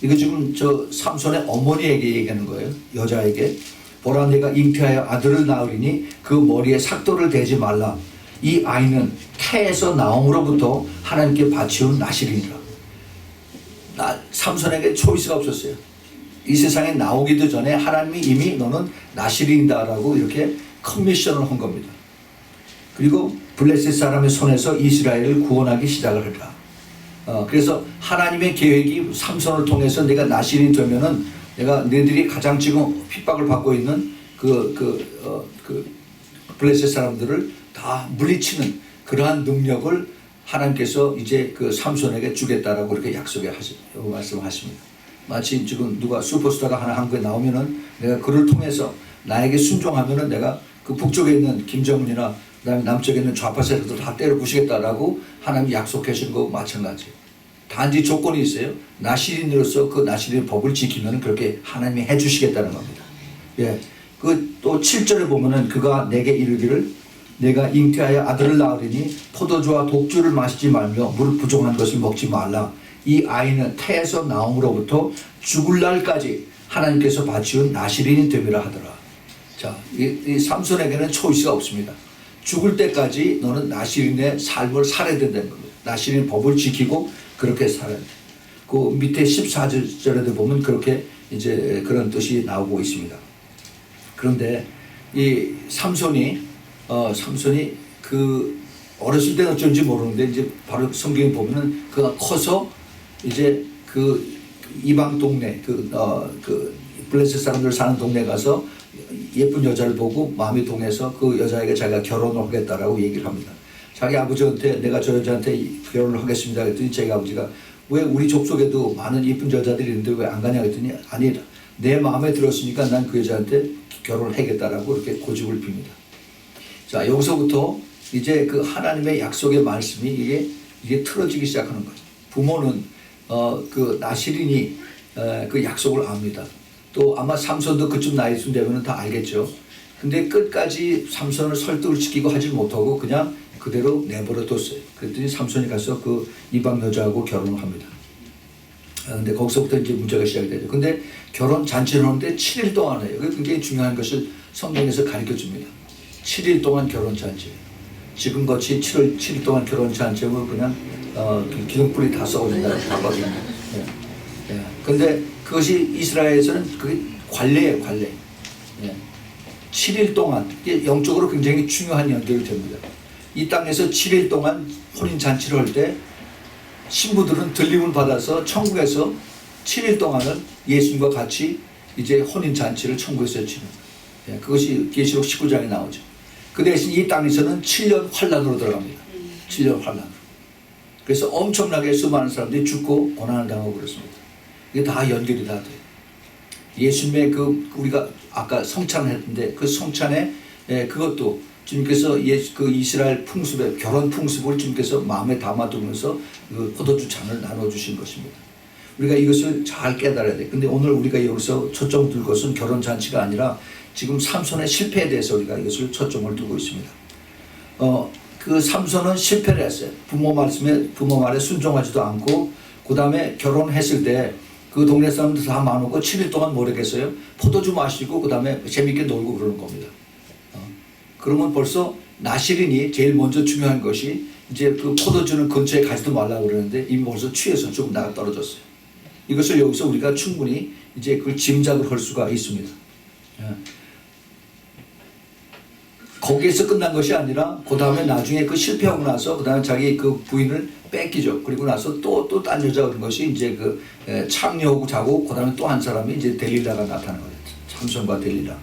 이거 지금 삼손의 어머니에게 얘기하는 거예요. 여자에게. 보라 내가 잉태하여 아들을 낳으리니 그 머리에 삭도를 대지 말라. 이 아이는 태에서 나옴으로부터 하나님께 바치운 나실이니라. 삼손에게 초이스가 없었어요. 이 세상에 나오기도 전에 하나님이 이미 너는 나실인다라고 이렇게 커미션을 한 겁니다. 그리고 블레셋 사람의 손에서 이스라엘을 구원하기 시작을 하리라. 그래서 하나님의 계획이 삼손을 통해서 내가 나실이 되면은 내가 너희들이 가장 지금 핍박을 받고 있는 블레셋 사람들을 다 물리치는 그러한 능력을 하나님께서 이제 그 삼손에게 주겠다라고 이렇게 말씀하십니다. 마치 지금 누가 슈퍼스타가 하나 한국에 나오면은 내가 그를 통해서 나에게 순종하면은 내가 그 북쪽에 있는 김정은이나 그다음에 남쪽에 있는 좌파 세력들 다 때려 부시겠다라고 하나님이 약속해 주는 거 마찬가지예요. 단지 조건이 있어요. 나시린으로서 그 나시린의 법을 지키면 그렇게 하나님이 해주시겠다는 겁니다. 예, 또 7절에 보면은 그가 내게 이르기를 내가 잉태하여 아들을 낳으리니 포도주와 독주를 마시지 말며 무릇 부정한 것을 먹지 말라. 이 아이는 태에서 나옴으로부터 죽을 날까지 하나님께서 바치운 나시린이 됨이라 하더라. 자, 이 삼손에게는 초이스가 없습니다. 죽을 때까지 너는 나시린의 삶을 살아야 된다는 겁니다. 나시린 법을 지키고 그렇게 살아야 돼. 그 밑에 14절에도 보면 그렇게 이제 그런 뜻이 나오고 있습니다. 그런데 이 삼손이 그 어렸을 때는 어쩐지 모르는데 이제 바로 성경에 보면은 그가 커서 이제 그 이방 동네 그 블레셋 사람들 사는 동네 가서 예쁜 여자를 보고 마음이 동해서 그 여자에게 자기가 결혼을 하겠다라고 얘기를 합니다. 자기 아버지한테 내가 저 여자한테 결혼을 하겠습니다 그랬더니 자기 아버지가 왜 우리 족속에도 많은 예쁜 여자들이 있는데 왜 안 가냐 그랬더니 아니 내 마음에 들었으니까 난 그 여자한테 결혼을 하겠다라고 이렇게 고집을 핍니다. 자, 여기서부터 이제 그 하나님의 약속의 말씀이 이게 틀어지기 시작하는 거죠. 부모는 그 나시린이 그 약속을 압니다. 또 아마 삼손도 그쯤 나이쯤 되면 다 알겠죠. 근데 끝까지 삼손을 설득을 시키고 하지 못하고 그냥 그대로 내버려 뒀어요. 그랬더니 삼손이 가서 그 이방 여자하고 결혼을 합니다. 근데 거기서부터 이제 문제가 시작이 되죠. 근데 결혼 잔치를 하는데 7일 동안 해요. 그게 굉장히 중요한 것을 성경에서 가르쳐 줍니다. 7일 동안 결혼 잔치. 지금같이 7일 동안 결혼 잔치하면 그냥 기둥불이 다 썩어진다는 방법입니다. 예. 근데 그것이 이스라엘에서는 그게 관례예요, 관례. 예. 7일 동안 이게 영적으로 굉장히 중요한 연결이 됩니다. 이 땅에서 7일 동안 혼인 잔치를 할 때 신부들은 들림을 받아서 천국에서 7일 동안은 예수님과 같이 이제 혼인 잔치를 천국에서 치는. 예. 그것이 계시록 19장에 나오죠. 그 대신 이 땅에서는 7년 환란으로 들어갑니다. 7년 환란으로. 그래서 엄청나게 수많은 사람들이 죽고 고난을 당하고 그렇습니다. 이게 다 연결이 다 돼요. 예수님의 우리가 아까 성찬을 했는데 그 성찬에 그것도 주님께서 그 이스라엘 풍습의 결혼 풍습을 주님께서 마음에 담아두면서 그 포도주 잔을 나눠주신 것입니다. 우리가 이것을 잘 깨달아야 돼. 근데 오늘 우리가 여기서 초점 둘 것은 결혼 잔치가 아니라 지금 삼손의 실패에 대해서 우리가 이것을 초점을 두고 있습니다. 그 삼손은 실패를 했어요. 부모 말에 순종하지도 않고 그 다음에 결혼했을 때 그 동네 사람들 다 많고 7일 동안 뭘 했겠어요? 포도주 마시고 그 다음에 재밌게 놀고 그러는 겁니다. 그러면 벌써 나시린이 제일 먼저 중요한 것이 이제 그 포도주는 근처에 가지도 말라고 그러는데 이미 벌써 취해서 조금 나가 떨어졌어요. 이것을 여기서 우리가 충분히 이제 그걸 짐작을 할 수가 있습니다. 거기에서 끝난 것이 아니라 그 다음에 나중에 그 실패하고 나서 그 다음에 자기 그 부인을 뺏기죠. 그리고 나서 또 딴 여자 그런 것이 이제 그 창녀하고 자고 그 다음에 또 한 사람이 이제 델릴라가 나타나는 거예요. 삼손과 델릴라.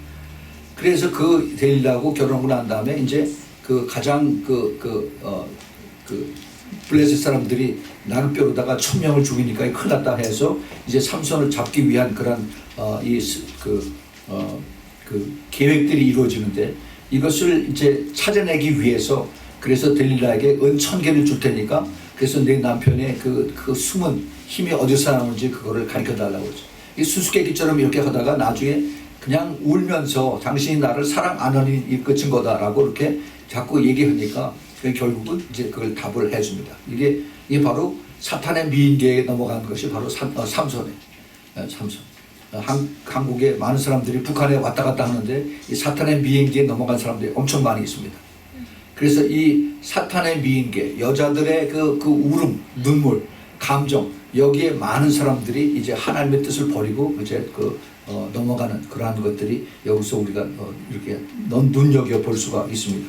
그래서 그 델릴라하고 결혼하고 난 다음에 이제 그 가장 블레셋 사람들이 나룻배로다가 1000명을 죽이니까 큰일 났다 해서 이제 삼손을 잡기 위한 그런 계획들이 이루어지는데 이것을 이제 찾아내기 위해서 그래서 델릴라에게 은 1000개를 줄 테니까 그래서 내 남편의 그 숨은 힘이 어디서 나오는지 그거를 가르쳐 달라고 했죠. 이 수수께끼처럼 이렇게 하다가 나중에 그냥 울면서 당신이 나를 사랑 안 하니 그 증거다라고 이렇게 자꾸 얘기하니까 결국은 이제 그걸 답을 해줍니다. 이게 바로 사탄의 미인계에 넘어간 것이 바로 삼손이에요. 삼손. 한국에 많은 사람들이 북한에 왔다 갔다 하는데 이 사탄의 미인계에 넘어간 사람들이 엄청 많이 있습니다. 그래서 이 사탄의 미인계, 여자들의 그 울음, 눈물, 감정 여기에 많은 사람들이 이제 하나님의 뜻을 버리고 이제 넘어가는 그러한 것들이 여기서 우리가 이렇게 눈여겨 볼 수가 있습니다.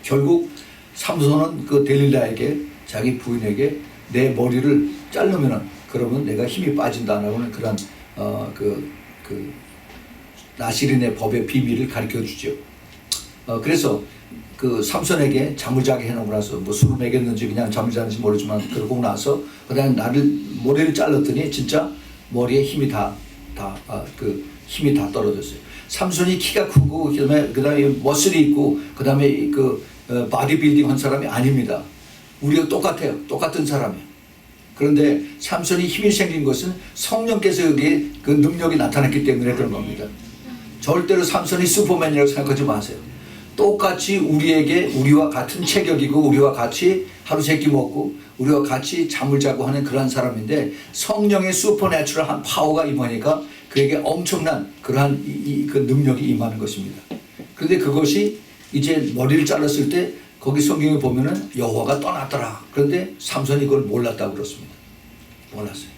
결국 삼손은 그 델릴라에게 자기 부인에게 내 머리를 자르면은 그러면 내가 힘이 빠진다라고는 그런 나시린의 법의 비밀을 가르쳐 주죠. 그래서 그 삼손에게 잠을 자게 해놓고 나서 뭐 술을 먹였는지 그냥 잠을 자는지 모르지만 그러고 나서 그다음에 머리를 잘랐더니 진짜 머리에 힘이 힘이 다 떨어졌어요. 삼손이 키가 크고 그다음에 머슬이 있고 그다음에 바디빌딩 한 사람이 아닙니다. 우리가 똑같아요. 똑같은 사람이에요. 그런데 삼손이 힘이 생긴 것은 성령께서 여기에 그 능력이 나타났기 때문에 그런 겁니다. 절대로 삼손이 슈퍼맨이라고 생각하지 마세요. 똑같이 우리와 같은 체격이고 우리와 같이 하루 세끼 먹고 우리와 같이 잠을 자고 하는 그런 사람인데 성령의 슈퍼내추럴한 파워가 임하니까 그에게 엄청난 그러한 그 능력이 임하는 것입니다. 그런데 그것이 이제 머리를 잘랐을 때 거기 성경에 보면은 여호와가 떠났더라. 그런데 삼손이 그걸 몰랐다고 그렇습니다. 몰랐어요.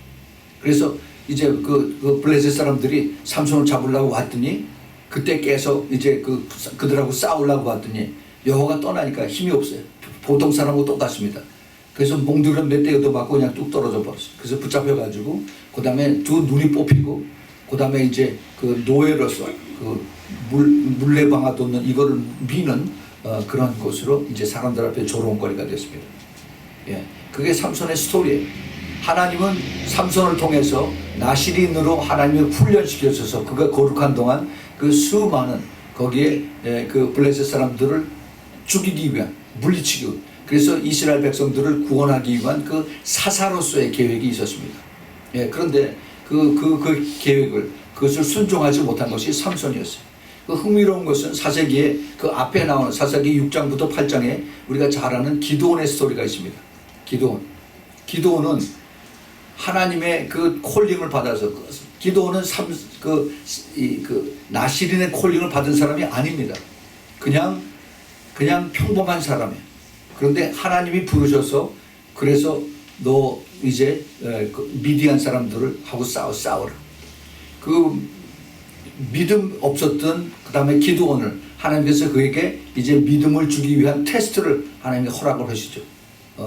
그래서 이제 그 블레셋 사람들이 삼손을 잡으려고 왔더니 그때 깨서 이제 그들하고 싸우려고 왔더니 여호와가 떠나니까 힘이 없어요. 보통 사람하고 똑같습니다. 그래서 몽둥이로 몇 대 얻어맞고 그냥 뚝 떨어져 버렸어요. 그래서 붙잡혀가지고 그 다음에 두 눈이 뽑히고 그 다음에 이제 그 노예로서 그 물레방아 돋는 이거를 미는 그런 것으로 이제 사람들 앞에 조롱거리가 됐습니다. 예, 그게 삼손의 스토리예요. 하나님은 삼손을 통해서 나시린으로 하나님을 훈련시켜줘서 그가 거룩한 동안 그 수많은 거기에 그 블레셋 사람들을 죽이기 위한 물리치기 위한 그래서 이스라엘 백성들을 구원하기 위한 그 사사로서의 계획이 있었습니다. 예, 그런데 그 계획을 그것을 순종하지 못한 것이 삼손이었어요. 그 흥미로운 것은 사사기에 그 앞에 나오는 사사기 6장부터 8장에 우리가 잘 아는 기드온의 스토리가 있습니다. 기드온은 하나님의 그 콜링을 받아서 기드온은 나시린의 콜링을 받은 사람이 아닙니다. 그냥 평범한 사람이에요. 그런데 하나님이 부르셔서 그래서 너 이제 미디안 사람들을 하고 싸워라. 그 믿음 없었던 그 다음에 기드온을 하나님께서 그에게 이제 믿음을 주기 위한 테스트를 하나님이 허락을 하시죠.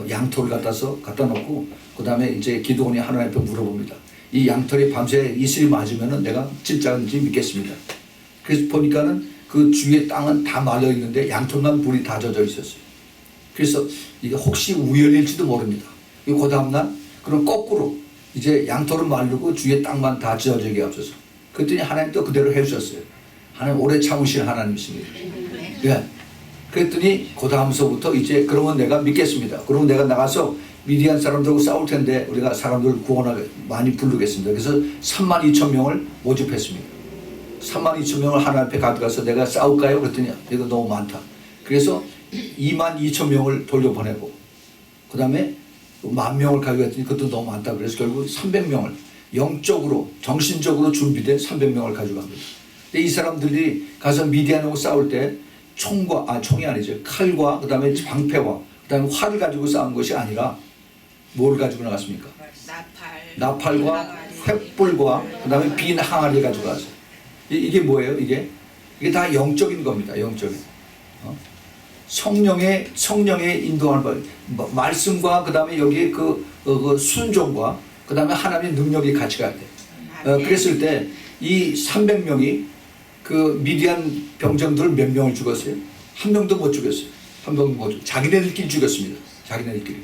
양털을 갖다 놓고 그 다음에 이제 기드온이 하나님 앞에 물어봅니다. 이 양털이 밤새 이슬이 맞으면은 내가 진짜인지 믿겠습니다. 그래서 보니까는 그 주위의 땅은 다 말려 있는데 양털만 물이 다 젖어 있었어요. 그래서 이게 혹시 우연일지도 모릅니다. 그 다음날 그럼 거꾸로 이제 양털은 마르고 주위의 땅만 다 젖어지게 하셔서 그랬더니 하나님 또 그대로 해주셨어요. 하나님 오래 참으시는 하나님이십니다. 예. 그랬더니 그 다음서부터 이제 그러면 내가 믿겠습니다. 그러면 내가 나가서 미디안 사람들하고 싸울 텐데 우리가 사람들을 구원하게 많이 부르겠습니다. 그래서 32,000명을 모집했습니다. 32,000명을 하나님 앞에 가져가서 내가 싸울까요? 그랬더니 이거 너무 많다. 그래서 22,000명을 돌려보내고 그 다음에 10,000명을 가져갔더니 그것도 너무 많다. 그래서 결국 300명을 영적으로 정신적으로 준비된 300명을 가져갑니다. 근데 이 사람들이 가서 미디안하고 싸울 때 총이 아니죠. 칼과 그 다음에 방패와 그 다음에 활을 가지고 싸운 것이 아니라 뭘 가지고 나갔습니까? 나팔과 횃불과 그 다음에 빈 항아리 가지고 나갔어요. 이게 뭐예요? 이게 다 영적인 겁니다. 영적인. 성령의 인도하는 말씀과 그 다음에 여기에 그 순종과 그 다음에 하나님의 능력이 같이 가야 돼. 그랬을 때 이 300명이 그 미디안 병정들 몇 명을 죽었어요? 한 명도 못 죽였어요. 한 명도 못 죽였어요. 자기네들끼리 죽였습니다. 자기네들끼리.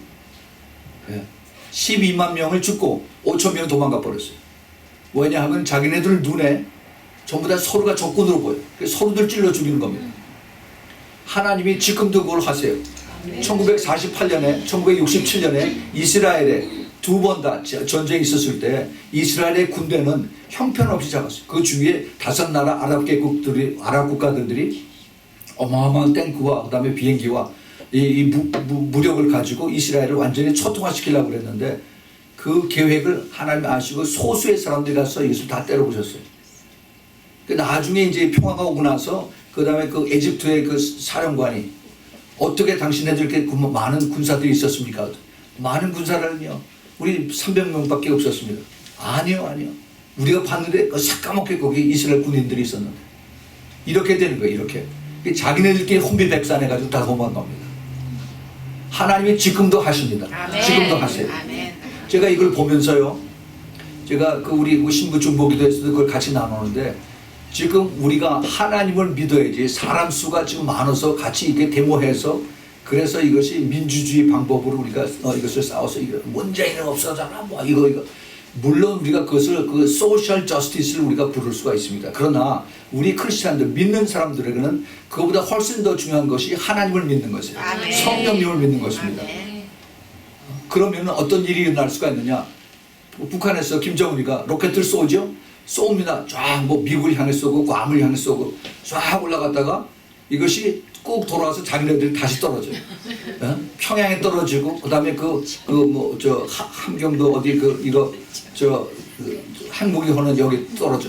12만 명을 죽고 5,000명 도망가 버렸어요. 왜냐하면 자기네들 눈에 전부 다 서로가 적군으로 보여요. 그래서 서로들 찔러 죽이는 겁니다. 하나님이 지금도 그걸 하세요. 1948년에 1967년에 이스라엘에 두 번 다 전쟁이 있었을 때 이스라엘의 군대는 형편없이 잡았어요. 그 주위에 5나라 아랍 국가들이 어마어마한 탱크와 그 다음에 비행기와 이 무력을 가지고 이스라엘을 완전히 초토화시키려고 그랬는데 그 계획을 하나님 아시고 소수의 사람들이 가서 이것을 다 때려부셨어요. 나중에 이제 평화가 오고 나서 그 다음에 그 에집트의 그 사령관이 어떻게 당신네들 이렇게 많은 군사들이 있었습니까? 많은 군사를요. 우리 300명밖에 없었습니다. 아니요. 우리가 봤는데 새까맣게 거기 이스라엘 군인들이 있었는데 이렇게 되는 거예요. 이렇게 자기네들끼리 혼비백산해가지고 다 도망갑니다. 하나님이 지금도 하십니다. 아멘. 지금도 하세요. 아멘. 제가 이걸 보면서요. 제가 그 우리 신부 중보기도에서도 그걸 같이 나누는데 지금 우리가 하나님을 믿어야지 사람 수가 지금 많아서 같이 이렇게 데모해서 그래서 이것이 민주주의 방법으로 우리가 이것을 싸워서 문재인은 없어잖아 이거 물론 우리가 그것을 그 소셜 저스티스를 우리가 부를 수가 있습니다. 그러나 우리 크리스찬들 믿는 사람들에게는 그거보다 훨씬 더 중요한 것이 하나님을 믿는 것이에요. 아멘. 성령님을 믿는 것입니다. 그러면 어떤 일이 일어날 수가 있느냐? 북한에서 김정은이가 로켓을 쏘죠. 쏩니다. 쫙 미국을 향해 쏘고 괌을 향해 쏘고 쫙 올라갔다가 이것이 꼭 돌아와서 자기네들이 다시 떨어져요. 평양에 떨어지고 그다음에 함경도 어디 항목이 하는 여기 떨어져.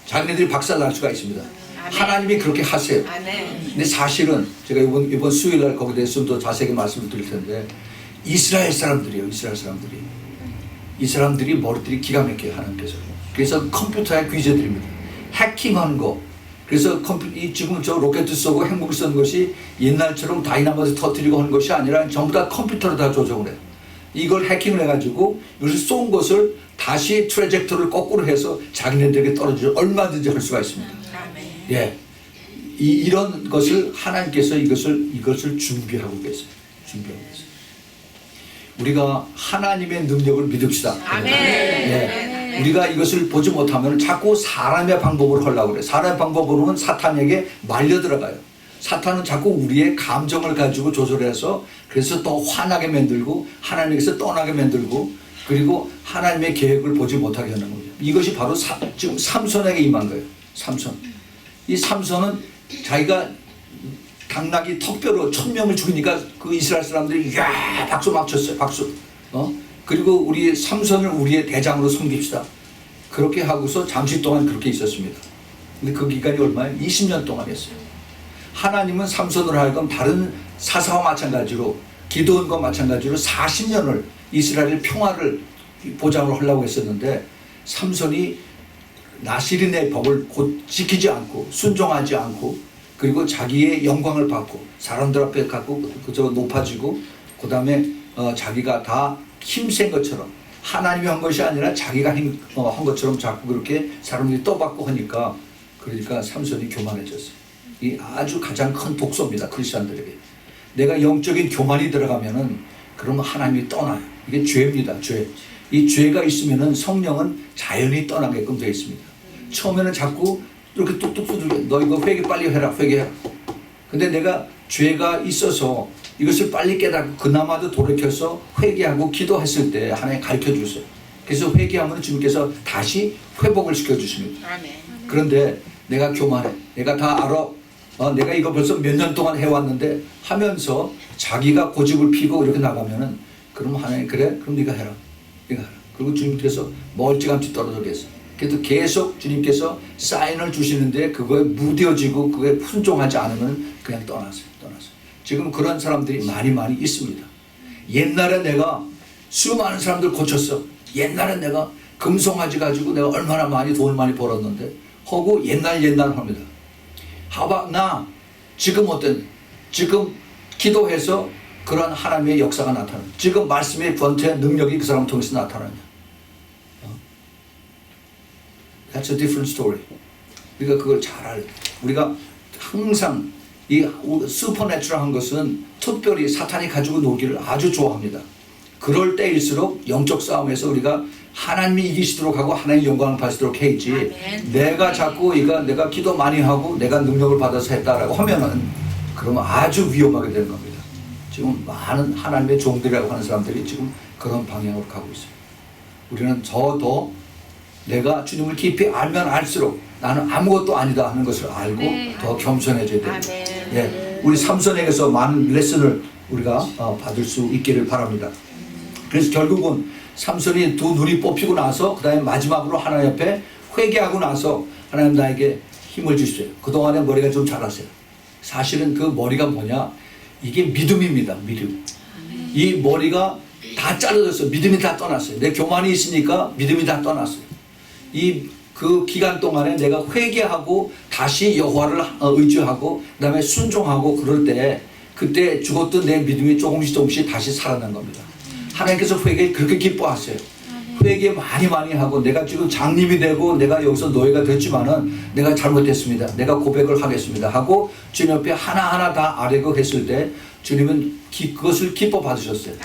자기네들이 박살 날 수가 있습니다. 하나님이 그렇게 하세요. 근데 사실은 제가 이번 수요일날 거기에 대해서 좀 더 자세하게 말씀을 드릴 텐데 이스라엘 사람들이에요. 이 사람들이 머리들이 기가 막혀요. 하나님께서. 그래서 컴퓨터의 귀재들입니다. 해킹한 거. 그래서 지금 저 로켓 쏘고 핵무기 쏘는 것이 옛날처럼 다이나마이트 터뜨리고 하는 것이 아니라 전부 다 컴퓨터로 다 조정을 해요. 이걸 해킹을 해가지고 이것을 쏜 것을 다시 트레젝터를 거꾸로 해서 자기네들에게 떨어지죠. 얼마든지 할 수가 있습니다. 예, 이런 것을 하나님께서 이것을 준비하고 계세요. 우리가 하나님의 능력을 믿읍시다. 예, 우리가 이것을 보지 못하면 자꾸 사람의 방법으로 하려고 그래요. 사람의 방법으로는 사탄에게 말려 들어가요. 사탄은 자꾸 우리의 감정을 가지고 조절해서 그래서 더 화나게 만들고 하나님께서 떠나게 만들고 그리고 하나님의 계획을 보지 못하게 하는 거죠. 이것이 바로 지금 삼손에게 임한 거예요. 이 삼손은 자기가 당나귀 턱뼈로 1000명을 죽이니까 그 이스라엘 사람들이 야 박수 막 쳤어요. 박수. 그리고 우리 삼손을 우리의 대장으로 섬깁시다. 그렇게 하고서 잠시 동안 그렇게 있었습니다. 근데 그 기간이 얼마예요? 20년 동안이었어요. 하나님은 삼손으로 하여금 다른 사사와 마찬가지로 기드온과 마찬가지로 40년을 이스라엘 평화를 보장을 하려고 했었는데 삼손이 나시린의 법을 곧 지키지 않고 순종하지 않고 그리고 자기의 영광을 받고 사람들 앞에 갖고 그저 높아지고 그 다음에 자기가 다 힘센 것처럼 하나님이 한 것이 아니라 자기가 한 것처럼 자꾸 그렇게 사람들이 떠받고 하니까 그러니까 삼손이 교만해졌어요. 이 아주 가장 큰 독소입니다. 크리스천들에게. 내가 영적인 교만이 들어가면은 그러면 하나님이 떠나요. 이게 죄입니다. 죄. 이 죄가 있으면은 성령은 자연히 떠나게끔 되어 있습니다. 처음에는 자꾸 이렇게 뚝뚝 두들겨. 너 이거 회개 빨리 해라. 회개해라. 근데 내가 죄가 있어서 이것을 빨리 깨닫고 그나마도 돌이켜서 회개하고 기도했을 때 하나님 가르쳐 주세요. 그래서 회개하면 주님께서 다시 회복을 시켜주십니다. 그런데 내가 교만해. 내가 다 알아. 내가 이거 벌써 몇 년 동안 해왔는데 하면서 자기가 고집을 피고 이렇게 나가면은 그러면 하나님 그래? 그럼 네가 해라. 그리고 주님께서 멀찌감치 떨어져겠어. 그래도 계속 주님께서 사인을 주시는데 그거에 무뎌지고 그거에 순종하지 않으면 그냥 떠났어요. 지금 그런 사람들이 많이 있습니다. 옛날에 내가 수많은 사람들 고쳤어. 옛날에 내가 금송아지 가지고 내가 얼마나 많이 돈을 많이 벌었는데 하고 옛날 합니다. 하바 나 지금 어떤 지금 기도해서 그런 하나님의 역사가 나타나. 지금 말씀의 권태의 능력이 그 사람 통해서 나타나냐. That's a different story. 우리가 그걸 잘 알아요. 우리가 항상 이 슈퍼내추럴한 것은 특별히 사탄이 가지고 놀기를 아주 좋아합니다. 그럴 때일수록 영적 싸움에서 우리가 하나님이 이기시도록 하고 하나님의 영광을 받으시도록 해야지. 내가 자꾸 내가 기도 많이 하고 내가 능력을 받아서 했다라고 하면은 그러면 아주 위험하게 되는 겁니다. 지금 많은 하나님의 종들이라고 하는 사람들이 지금 그런 방향으로 가고 있어요. 우리는 더 내가 주님을 깊이 알면 알수록 나는 아무것도 아니다 하는 것을 알고 더 겸손해져야 됩니다. 예, 우리 삼손에게서 많은 레슨을 우리가 받을 수 있기를 바랍니다. 그래서 결국은 삼손이 두 눈이 뽑히고 나서 그 다음에 마지막으로 하나님 옆에 회개하고 나서 하나님 나에게 힘을 주시죠. 그동안에 머리가 좀 자랐어요. 사실은 그 머리가 뭐냐, 이게 믿음입니다. 믿음. 이 머리가 다 잘라졌어요. 믿음이 다 떠났어요. 내 교만이 있으니까 믿음이 다 떠났어요. 그 기간 동안에 내가 회개하고 다시 여호와를 의지하고 그 다음에 순종하고 그럴 때 그때 죽었던 내 믿음이 조금씩 다시 살아난 겁니다. 하나님께서 회개 그렇게 기뻐하세요. 회개 많이 하고 내가 지금 장님이 되고 내가 여기서 노예가 됐지만은 내가 잘못했습니다. 내가 고백을 하겠습니다 하고 주님 옆에 하나하나 다 아뢰고 했을 때 주님은 그것을 기뻐 받으셨어요.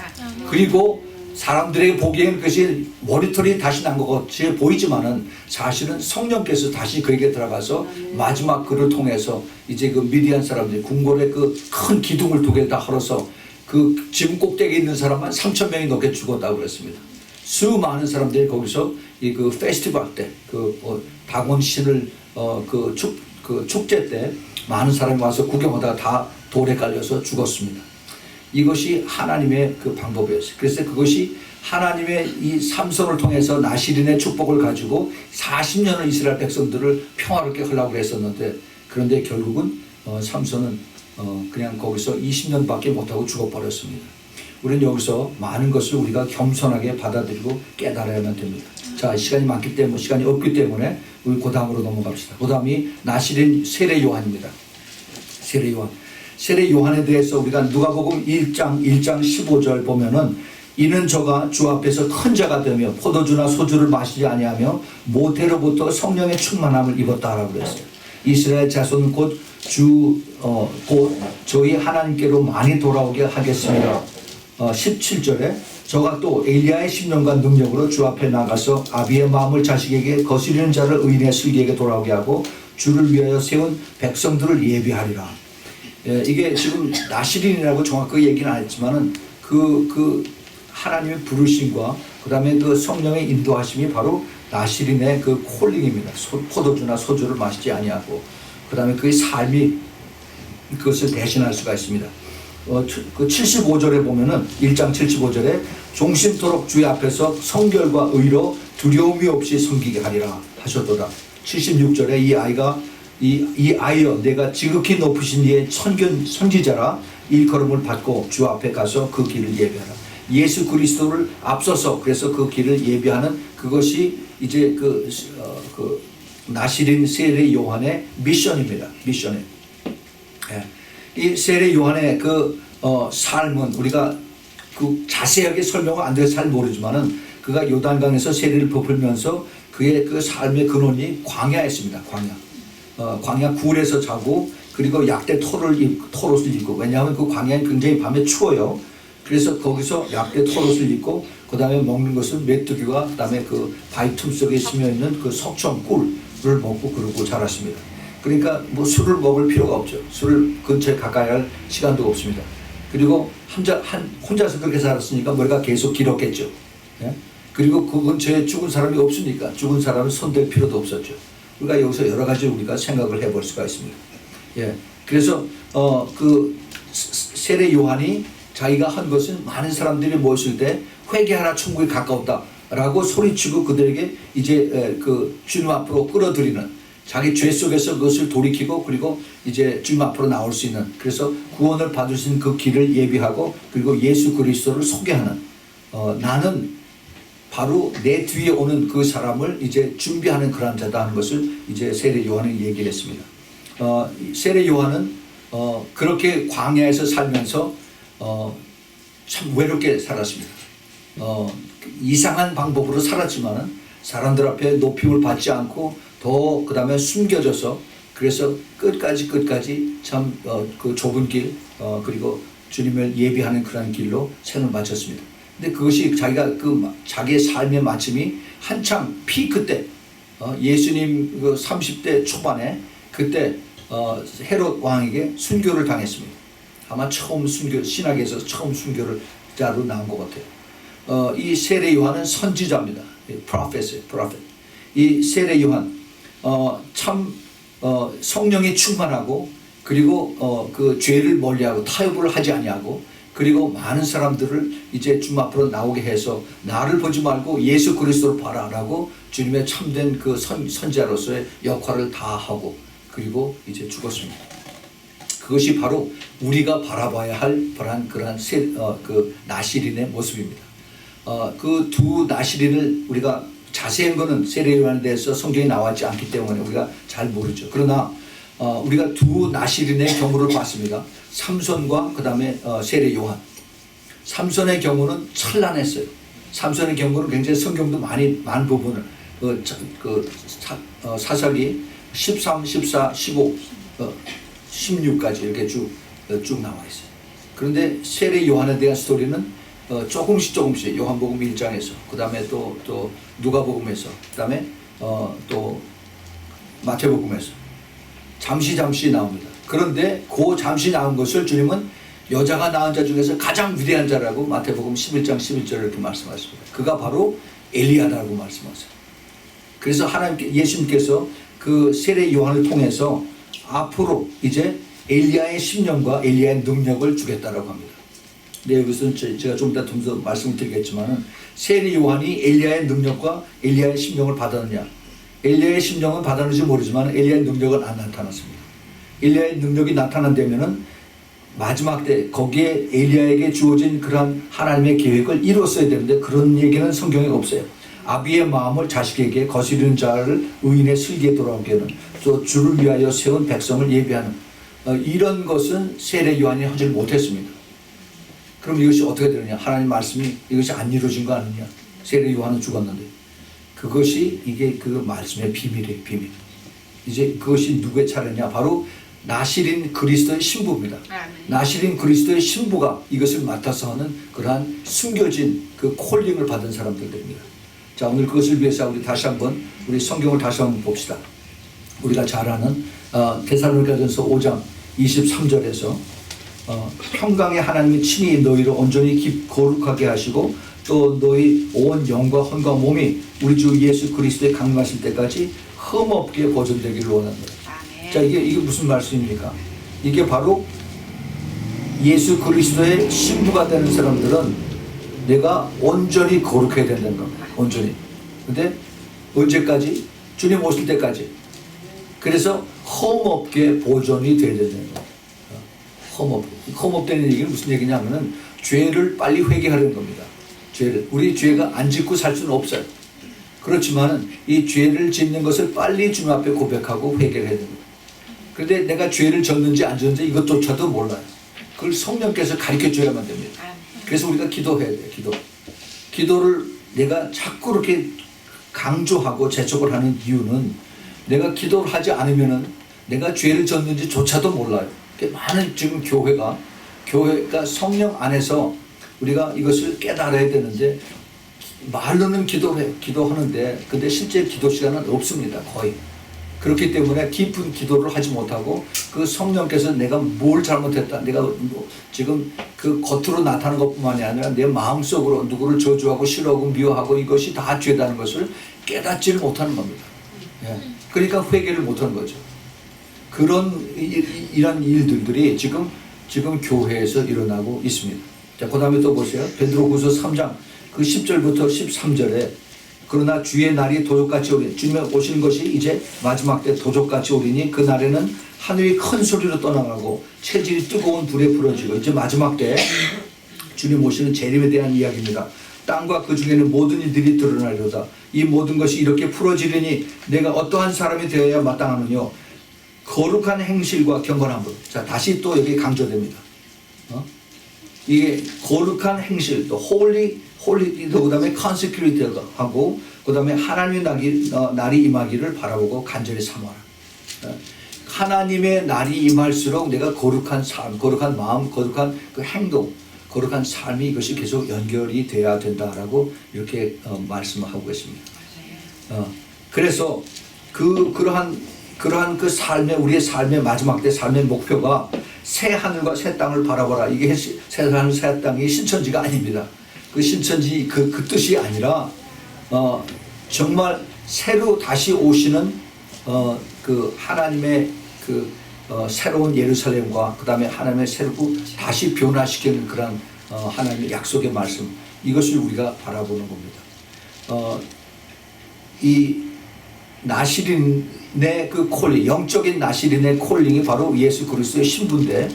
그리고 사람들에게 보기에는 그것이 머리털이 다시 난 것 같이 보이지만은 사실은 성령께서 다시 그에게 들어가서 마지막 그를 통해서 이제 그 미디안 사람들이 궁궐의 그 큰 기둥을 두 개 다 헐어서 그 지붕 꼭대기에 있는 사람만 3,000명이 넘게 죽었다고 그랬습니다. 수많은 사람들이 거기서 이 그 페스티벌 때 그 다곤신을 그 축제 때 많은 사람이 와서 구경하다가 다 돌에 깔려서 죽었습니다. 이것이 하나님의 그 방법이었어요. 그래서 그것이 하나님의 이 삼손을 통해서 나시린의 축복을 가지고 40년을 이스라엘 백성들을 평화롭게 하려고 했었는데, 그런데 결국은 삼손은 그냥 거기서 20년밖에 못하고 죽어버렸습니다. 우리는 여기서 많은 것을 우리가 겸손하게 받아들이고 깨달아야만 됩니다. 자, 시간이 많기 때문에, 시간이 없기 때문에 우리 그 다음으로 넘어갑시다. 그 다음이 나시린 세례 요한입니다. 세례 요한. 세례 요한에 대해서 우리가 누가복음 1장 15절 보면은, 이는 저가 주 앞에서 큰 자가 되며 포도주나 소주를 마시지 아니하며 모태로부터 성령의 충만함을 입었다라고 그랬어요. 이스라엘 자손 곧 저희 하나님께로 많이 돌아오게 하겠습니다. 17절에 저가 또 엘리야의 심령과 능력으로 주 앞에 나가서 아비의 마음을 자식에게 거스리는 자를 의인의 슬기에게 돌아오게 하고 주를 위하여 세운 백성들을 예비하리라. 이게 지금 나시린이라고 정확하게 얘기는 안 했지만은 그 하나님의 부르심과 그 다음에 그 성령의 인도하심이 바로 나시린의 그 콜링입니다. 포도주나 소주를 마시지 아니하고, 그 다음에 그의 삶이 그것을 대신할 수가 있습니다. 그 75절에 보면은 1장 75절에 종신토록 주의 앞에서 성결과 의로 두려움이 없이 섬기게 하리라 하셨도다. 76절에 이 아이여 내가 지극히 높으신 이의 선지자라 일컬음을 받고 주 앞에 가서 그 길을 예비하라. 예수 그리스도를 앞서서 그래서 그 길을 예비하는 그것이 이제 그 나시린 세례 요한의 미션입니다. 미션이. 이 세례 요한의 삶은 우리가 그 자세하게 설명을 안 돼서 잘 모르지만은 그가 요단강에서 세례를 베풀면서 그의 그 삶의 근원이 광야였습니다. 광야 굴에서 자고, 그리고 약대 토롯을 입고, 왜냐하면 그 광야는 굉장히 밤에 추워요. 그래서 거기서 약대 토롯을 입고, 그 다음에 먹는 것은 메뚜기와 그 다음에 그 바위 틈 속에 스며 있는 그 석청 꿀을 먹고 그러고 자랐습니다. 그러니까 뭐 술을 먹을 필요가 없죠. 술을 근처에 가까이 할 시간도 없습니다. 그리고 혼자서 그렇게 살았으니까 머리가 계속 길었겠죠. 예? 그리고 그 근처에 죽은 사람이 없으니까 죽은 사람을 손댈 필요도 없었죠. 그러니까 여기서 여러 가지 우리가 생각을 해볼 수가 있습니다. 예. 그래서 그 세례 요한이 자기가 한 것은 많은 사람들이 모였을 때 회개하라 천국이 가까웠다라고 소리치고 그들에게 이제 그 주님 앞으로 끌어들이는, 자기 죄 속에서 그것을 돌이키고 그리고 이제 주님 앞으로 나올 수 있는, 그래서 구원을 받을 수 있는 그 길을 예비하고 그리고 예수 그리스도를 소개하는, 나는 바로 내 뒤에 오는 그 사람을 이제 준비하는 그런 자다 하는 것을 이제 세례 요한은 얘기를 했습니다. 세례 요한은 그렇게 광야에서 살면서 참 외롭게 살았습니다. 이상한 방법으로 살았지만은 사람들 앞에 높임을 받지 않고 더 그 다음에 숨겨져서, 그래서 끝까지 참 그 좁은 길 그리고 주님을 예비하는 그런 길로 생을 마쳤습니다. 근데 그것이 자기의 삶의 마침이 한창 피크 때, 예수님 그 30대 초반에 그때 헤롯 왕에게 순교를 당했습니다. 아마 처음 신학에서 처음 순교를 자로 나온 것 같아요. 이 세례 요한은 선지자입니다. 프로페트. 이 세례 요한 참 성령이 충만하고, 그리고 그 죄를 멀리하고 타협을 하지 아니하고, 그리고 많은 사람들을 이제 주님 앞으로 나오게 해서 나를 보지 말고 예수 그리스도를 봐라라고 주님의 참된 그 선지자로서의 역할을 다 하고, 그리고 이제 죽었습니다. 그것이 바로 우리가 바라봐야 할 그러한 그 나시린의 모습입니다. 그 두 나시린을 우리가 자세한 거는 세례 요한에 대해서 성경에 나왔지 않기 때문에 우리가 잘 모르죠. 그러나 우리가 두 나시린의 경우를 봤습니다. 삼손과 그 다음에 세례 요한. 삼손의 경우는 찬란했어요. 삼손의 경우는 굉장히 성경도 많은 부분을 사사기 13, 14, 15, 16까지 이렇게 쭉 나와 있어요. 그런데 세례 요한에 대한 스토리는 조금씩 요한복음 1장에서, 그 다음에 또 누가복음에서, 그 다음에 또 마태복음에서 잠시 나옵니다. 그런데 그 잠시 나온 것을 주님은 여자가 낳은 자 중에서 가장 위대한 자라고 마태복음 11장 11절을 이렇게 말씀하십니다. 그가 바로 엘리야라고 말씀하세요. 그래서 예수님께서 그 세례 요한을 통해서 앞으로 이제 엘리야의 심령과 엘리야의 능력을 주겠다라고 합니다. 네, 여기서는 제가 좀 이따 더 말씀을 드리겠지만은 세례 요한이 엘리야의 능력과 엘리야의 심령을 받았느냐? 엘리야의 심령은 받았는지 모르지만 엘리야의 능력은 안 나타났습니다. 엘리야의 능력이 나타난다면은 마지막 때 거기에 엘리야에게 주어진 그러한 하나님의 계획을 이뤘어야 되는데 그런 얘기는 성경에 없어요. 아비의 마음을 자식에게 거스르는 자를 의인의 슬기에 돌아오게 하는, 또 주를 위하여 세운 백성을 예비하는, 이런 것은 세례 요한이 하지 못했습니다. 그럼 이것이 어떻게 되느냐? 하나님 말씀이 이것이 안 이루어진 거 아니냐? 세례 요한은 죽었는데 그것이 이게 그 말씀의 비밀이에요. 비밀. 이제 그것이 누구의 차례냐? 바로 나실인 그리스도의 신부입니다. 나실인 그리스도의 신부가 이것을 맡아서 하는 그러한 숨겨진 그 콜링을 받은 사람들입니다. 자, 오늘 그것을 위해서 우리 다시 한번 우리 성경을 다시 한번 봅시다. 우리가 잘 아는 데살로니가전서 5장 23절에서 평강의 하나님이 친히 너희를 온전히 거룩하게 하시고 또 너희 온 영과 혼과 몸이 우리 주 예수 그리스도의 강림하실 때까지 흠없게 보존되기를 원합니다. 자, 이게 무슨 말씀입니까? 이게 바로 예수 그리스도의 신부가 되는 사람들은 내가 온전히 거룩해야 된다는 겁니다. 온전히. 근데 언제까지? 주님 오실 때까지. 그래서 흠없게 보존이 돼야 된다는 겁니다. 흠없다는 얘기는 무슨 얘기냐면은 죄를 빨리 회개하려는 겁니다. 죄를. 우리 죄가 안 짓고 살 수는 없어요. 그렇지만은 이 죄를 짓는 것을 빨리 주님 앞에 고백하고 회개를 해야 됩니다. 그런데 내가 죄를 졌는지 안 졌는지 이것조차도 몰라요. 그걸 성령께서 가르쳐 줘야만 됩니다. 그래서 우리가 기도해야 돼요. 기도를 내가 자꾸 이렇게 강조하고 재촉을 하는 이유는 내가 기도를 하지 않으면은 내가 죄를 졌는지조차도 몰라요. 많은 지금 교회가 성령 안에서 우리가 이것을 깨달아야 되는데 말로는 기도를 해요. 기도하는데 근데 실제 기도 시간은 없습니다. 거의. 그렇기 때문에 깊은 기도를 하지 못하고 그 성령께서 내가 뭘 잘못했다, 내가 지금 그 겉으로 나타나는 것뿐만이 아니라 내 마음속으로 누구를 저주하고 싫어하고 미워하고 이것이 다 죄다는 것을 깨닫지를 못하는 겁니다. 예. 그러니까 회개를 못하는 거죠. 이런 일들이 지금 교회에서 일어나고 있습니다. 자, 그 다음에 또 보세요. 베드로후서 3장 그 10절부터 13절에 그러나 주의 날이 도적같이 오리니, 주님이 오시는 것이 이제 마지막 때 도적같이 오리니 그 날에는 하늘이 큰 소리로 떠나가고 체질이 뜨거운 불에 불어지고, 이제 마지막 때 주님 오시는 재림에 대한 이야기입니다. 땅과 그 중에는 모든 일들이 드러나리로다. 이 모든 것이 이렇게 풀어지리니 내가 어떠한 사람이 되어야 마땅하느냐? 거룩한 행실과 경건함으로. 자, 다시 또 여기 강조됩니다. 이게 거룩한 행실, 또 holy, 그 다음에 consecrated 하고, 그 다음에 하나님의 날이 임하기를 바라보고 간절히 사모하라. 하나님의 날이 임할수록 내가 거룩한 삶, 거룩한 마음, 거룩한 그 행동, 거룩한 삶이 이것이 계속 연결이 돼야 된다라고 이렇게 말씀을 하고 있습니다. 그래서 그러한 그 삶의, 우리의 삶의 마지막 때 삶의 목표가 새 하늘과 새 땅을 바라보라. 이게 새 하늘 새 땅이 신천지가 아닙니다. 그 신천지 그 뜻이 아니라 정말 새로 다시 오시는 그 하나님의 그 새로운 예루살렘과 그 다음에 하나님의 새롭고 다시 변화시키는 그런 하나님의 약속의 말씀, 이것을 우리가 바라보는 겁니다. 이 나시린의 그 콜링, 영적인 나시린의 콜링이 바로 예수 그리스도의 신부인데,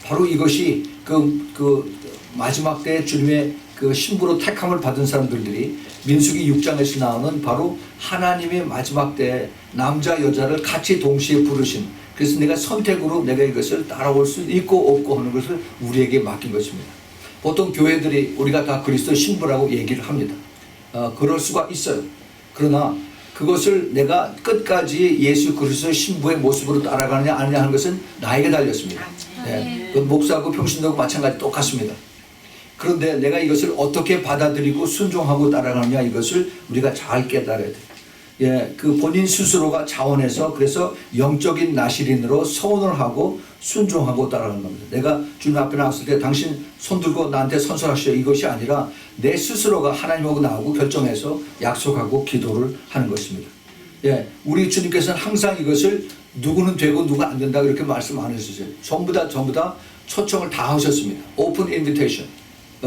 바로 이것이 그 마지막 때 주님의 그 신부로 택함을 받은 사람들이 민수기 6장에서 나오는 바로 하나님의 마지막 때 남자 여자를 같이 동시에 부르신, 그래서 내가 선택으로 내가 이것을 따라올 수 있고 없고 하는 것을 우리에게 맡긴 것입니다. 보통 교회들이 우리가 다 그리스도 신부라고 얘기를 합니다. 그럴 수가 있어요. 그러나 그것을 내가 끝까지 예수 그리스도의 신부의 모습으로 따라가느냐 아니냐 하는 것은 나에게 달렸습니다. 네. 그 목사하고 평신도하고 마찬가지 똑같습니다. 그런데 내가 이것을 어떻게 받아들이고 순종하고 따라가느냐, 이것을 우리가 잘 깨달아야 돼요. 예, 그 본인 스스로가 자원해서 그래서 영적인 나시린으로 서원을 하고 순종하고 따라가는 겁니다. 내가 주님 앞에 나왔을 때 당신 손 들고 나한테 선서하시오, 이것이 아니라 내 스스로가 하나님하고 나하고 결정해서 약속하고 기도를 하는 것입니다. 예, 우리 주님께서는 항상 이것을 누구는 되고 누가 안 된다 이렇게 말씀 안 해주세요. 전부 다 초청을 다 하셨습니다. 오픈 인비테이션.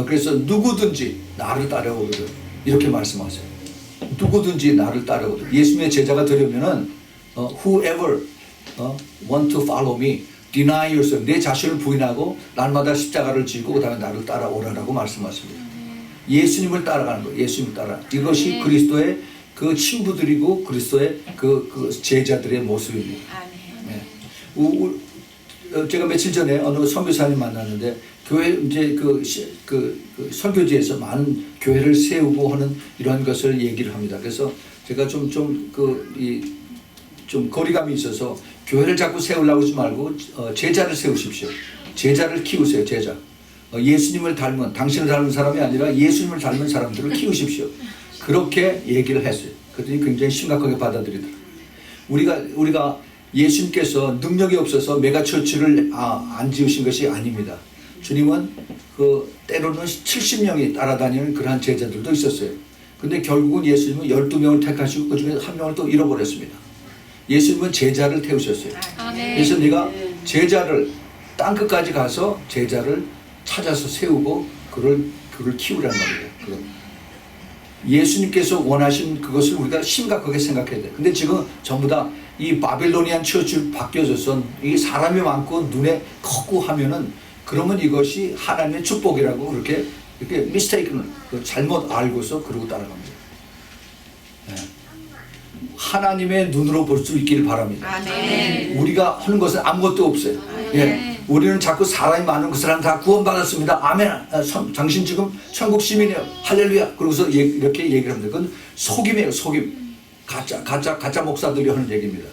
그래서 누구든지 나를 따라오거든 이렇게 말씀하세요. 누구든지 나를 따라오거든. 예수님의 제자가 되려면은 whoever want to follow me, deny yourself. 내 자신을 부인하고 날마다 십자가를 지고 그다음에 나를 따라오라라고 말씀하십니다. 예수님을 따라가는 거예요. 예수님을 따라. 이것이 그리스도의 그 친구들이고 그리스도의 그 제자들의 모습입니다. 네. 제가 며칠 전에 어느 선교사님 만났는데 교회 이제 그 선교지에서 많은 교회를 세우고 하는 이러한 것을 얘기를 합니다. 그래서 제가 좀 거리감이 있어서 교회를 자꾸 세우려고 하지 말고 제자를 세우십시오. 제자를 키우세요. 제자. 예수님을 닮은 당신을 닮은 사람이 아니라 예수님을 닮은 사람들을 키우십시오. 그렇게 얘기를 했어요. 그랬더니 굉장히 심각하게 받아들이더라고요. 우리가 예수님께서 능력이 없어서 메가처치를 안 지으신 것이 아닙니다. 주님은 때로는 70명이 따라다니는 그러한 제자들도 있었어요. 근데 결국은 예수님은 12명을 택하시고 그 중에 한 명을 또 잃어버렸습니다. 예수님은 제자를 태우셨어요. 그래서 네가 제자를 땅끝까지 가서 제자를 찾아서 세우고 그를 키우라는 겁니다. 예수님께서 원하신 그것을 우리가 심각하게 생각해야 돼요. 근데 지금 전부 다 이 바빌로니안 처치로 바뀌어져서 이 사람이 많고 눈에 크고 하면은 그러면 이것이 하나님의 축복이라고 그렇게 미스테이크는 잘못 알고서 그러고 따라갑니다. 네. 하나님의 눈으로 볼 수 있기를 바랍니다. 아멘. 우리가 하는 것은 아무것도 없어요. 예. 우리는 자꾸 사람이 많은 그 사람 다 구원받았습니다. 아멘. 당신 지금 천국 시민이에요. 할렐루야. 그러고서 이렇게 얘기를 합니다. 그건 속임이에요. 속임. 가짜 목사들이 하는 얘기입니다.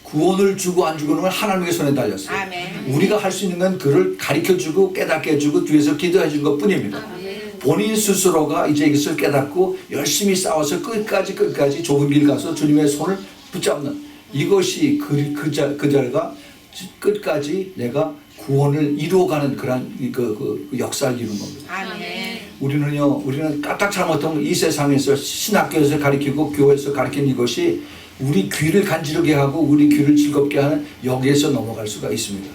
구원을 주고 안 주고는 하나님의 손에 달렸어요. 아멘. 우리가 할 수 있는 건 그를 가르쳐주고 깨닫게 해주고 뒤에서 기도해 주는 것 뿐입니다. 아멘. 본인 스스로가 이제 이것을 깨닫고 열심히 싸워서 끝까지 좁은 길 가서 주님의 손을 붙잡는 이것이 그 자가 끝까지 내가 구원을 이루어가는 그런 그 역사를 이루는 겁니다. 아멘. 우리는 까딱 잘못하면 이 세상에서 신학교에서 가르치고 교회에서 가르치는 이것이 우리 귀를 간지르게 하고 우리 귀를 즐겁게 하는 여기에서 넘어갈 수가 있습니다.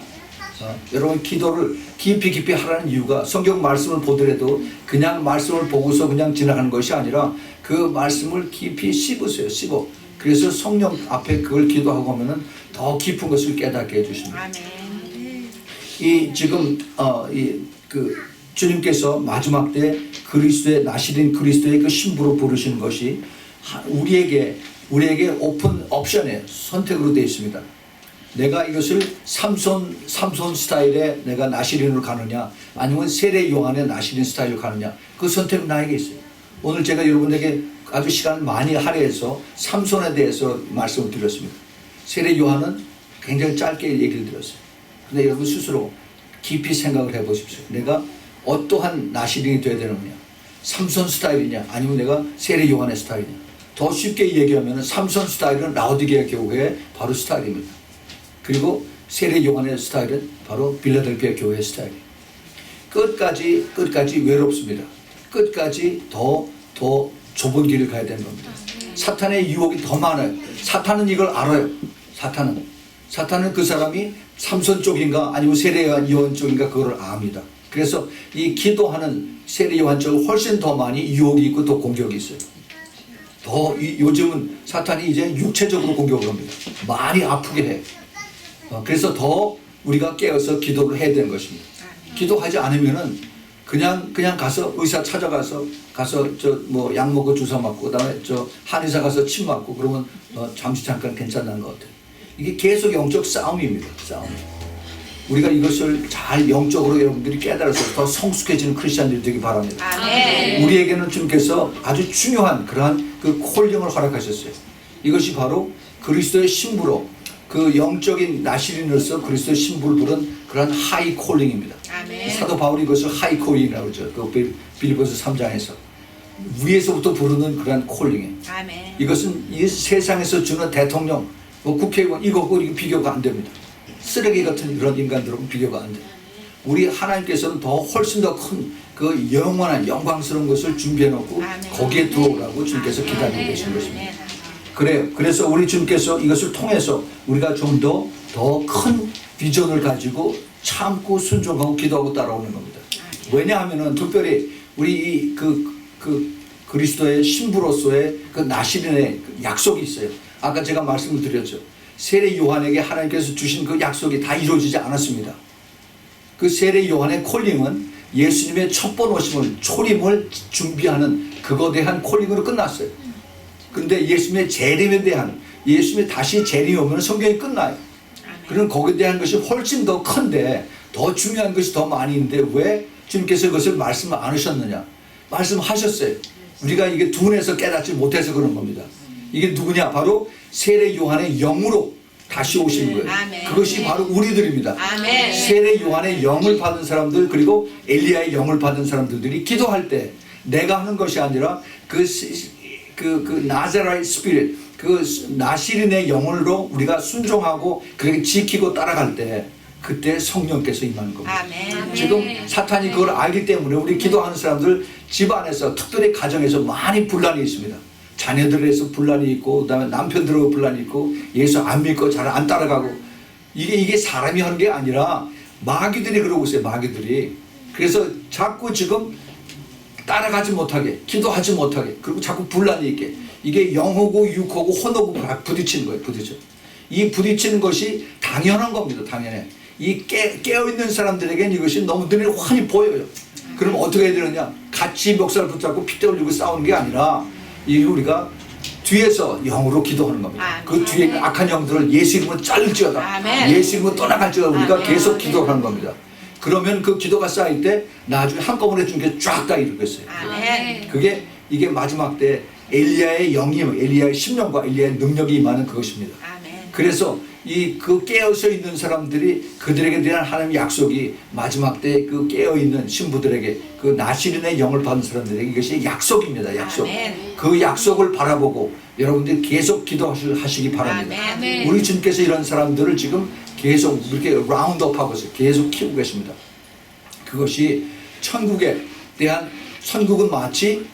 여러분 기도를 깊이 하라는 이유가 성경 말씀을 보더라도 그냥 말씀을 보고서 그냥 지나가는 것이 아니라 그 말씀을 깊이 씹으세요. 씹어. 그래서 성령 앞에 그걸 기도하고 하면은 더 깊은 것을 깨닫게 해주십니다. 아멘. 지금 주님께서 마지막 때 그리스도의 나시린 그리스도의 그 신부로 부르시는 것이 우리에게 오픈 옵션에 선택으로 되어 있습니다. 내가 이것을 삼손 스타일의 내가 나시린으로 가느냐 아니면 세례 요한의 나시린 스타일로 가느냐 그 선택은 나에게 있어요. 오늘 제가 여러분에게 아주 시간을 많이 할애해서 삼손에 대해서 말씀을 드렸습니다. 세례 요한은 굉장히 짧게 얘기를 드렸어요. 근데 여러분 스스로 깊이 생각을 해보십시오. 내가 어떠한 나시린이 되어야 되느냐 삼손 스타일이냐 아니면 내가 세례 요한의 스타일이냐 더 쉽게 얘기하면 삼손 스타일은 라오디게아 교회의 바로 스타일입니다. 그리고 세례 요한의 스타일은 바로 빌라델피아 교회의 스타일이에요. 끝까지 외롭습니다. 끝까지 더 좁은 길을 가야 되는 겁니다. 사탄의 유혹이 더 많아요. 사탄은 이걸 알아요. 사탄은 그 사람이 삼손 쪽인가 아니면 세례 요한 쪽인가 그걸 압니다. 그래서 이 기도하는 세례 요한 쪽은 훨씬 더 많이 유혹이 있고 또 공격이 있어요. 요즘은 사탄이 이제 육체적으로 공격을 합니다. 많이 아프게 해. 그래서 더 우리가 깨어서 기도를 해야 되는 것입니다. 기도하지 않으면은 그냥 가서 의사 찾아가서 약 먹고 주사 맞고 그다음에 한의사 가서 침 맞고 그러면 잠깐 괜찮다는 것 같아요. 이게 계속 영적 싸움입니다. 싸움. 우리가 이것을 잘 영적으로 여러분들이 깨달아서 더 성숙해지는 크리스천들이 되기 바랍니다. 아멘. 우리에게는 주님께서 아주 중요한 그러한 그 콜링을 허락하셨어요. 이것이 바로 그리스도의 신부로 그 영적인 나시린으로서 그리스도의 신부를 부른 그런 하이 콜링입니다. 아멘. 사도 바울이 이것을 하이 콜링이라고 그러죠. 그 빌립보서 3장에서 위에서부터 부르는 그런 콜링이에요. 아멘. 이것은 이 세상에서 주는 대통령, 국회의원 이거하고 비교가 안 됩니다. 쓰레기 같은 그런 인간들하고 비교가 안 돼요. 우리 하나님께서는 훨씬 더 큰 그 영원한 영광스러운 것을 준비해 놓고 거기에 들어오라고 주님께서 기다리고 계신 것입니다. 그래요. 그래서 우리 주님께서 이것을 통해서 우리가 좀 더 큰 비전을 가지고 참고 순종하고 기도하고 따라오는 겁니다. 왜냐하면은 특별히 우리 그 그리스도의 신부로서의 그 나시린의 약속이 있어요. 아까 제가 말씀을 드렸죠. 세례 요한에게 하나님께서 주신 그 약속이 다 이루어지지 않았습니다. 그 세례 요한의 콜링은 예수님의 첫 번 오심을 초림을 준비하는 그거에 대한 콜링으로 끝났어요. 그런데 예수님의 재림에 대한 예수님이 다시 재림이 오면 성경이 끝나요. 그럼 거기에 대한 것이 훨씬 더 큰데 더 중요한 것이 더 많이 있는데 왜 주님께서 그것을 말씀 안 하셨느냐? 말씀하셨어요. 우리가 이게 둔해서 깨닫지 못해서 그런 겁니다. 이게 누구냐? 바로 세례 요한의 영으로 다시 오신 거예요. 아멘. 그것이 바로 우리들입니다. 아멘. 세례 요한의 영을 받은 사람들 그리고 엘리야의 영을 받은 사람들이 기도할 때 내가 하는 것이 아니라 그 나자라의 스피릿 그 나시린의 영으로 우리가 순종하고 그렇게 지키고 따라갈 때 그때 성령께서 임하는 겁니다. 아멘. 지금 사탄이 그걸 알기 때문에 우리 기도하는 사람들 집안에서 특별히 가정에서 많이 분란이 있습니다. 자녀들에서 분란이 있고 그다음에 남편들하고 분란이 있고 예수 안 믿고 잘 안 따라가고 이게 사람이 하는 게 아니라 마귀들이 그러고 있어요. 마귀들이. 그래서 자꾸 지금 따라가지 못하게 기도하지 못하게 그리고 자꾸 분란이 있게 이게 영하고 육하고 혼하고 부딪히는 거예요. 이 부딪히는 것이 당연한 겁니다. 당연해. 이 깨어있는 사람들에게는 이것이 너무 눈에 환히 보여요. 그럼 어떻게 해야 되느냐? 같이 멱살을 붙잡고 핏대 흘리고 싸우는 게 아니라 이 우리가 뒤에서 영으로 기도하는 겁니다. 그 뒤에 있는 악한 영들을 예수 이름으로 자를지어다. 아멘. 예수 이름으로 떠나갈지어다. 우리가 아멘. 계속 기도하는 겁니다. 그러면 그 기도가 쌓일 때 나중에 한꺼번에 주님께서 쫙 다 이루겠어요. 아멘. 이게 마지막 때 엘리야의 영이 엘리야의 심령과 엘리야의 능력이 임하는 그것입니다. 아멘. 그래서 그 깨어서 있는 사람들이 그들에게 대한 하나님의 약속이 마지막 때 그 깨어있는 신부들에게 그 나시린의 영을 받은 사람들에게 이것이 약속입니다. 약속. 아멘. 그 약속을 바라보고 여러분들이 계속 기도하시기 바랍니다. 아멘. 우리 주님께서 이런 사람들을 지금 계속 이렇게 라운드업하고 있어요. 계속 키우고 계십니다. 그것이 천국에 대한 천국은 마치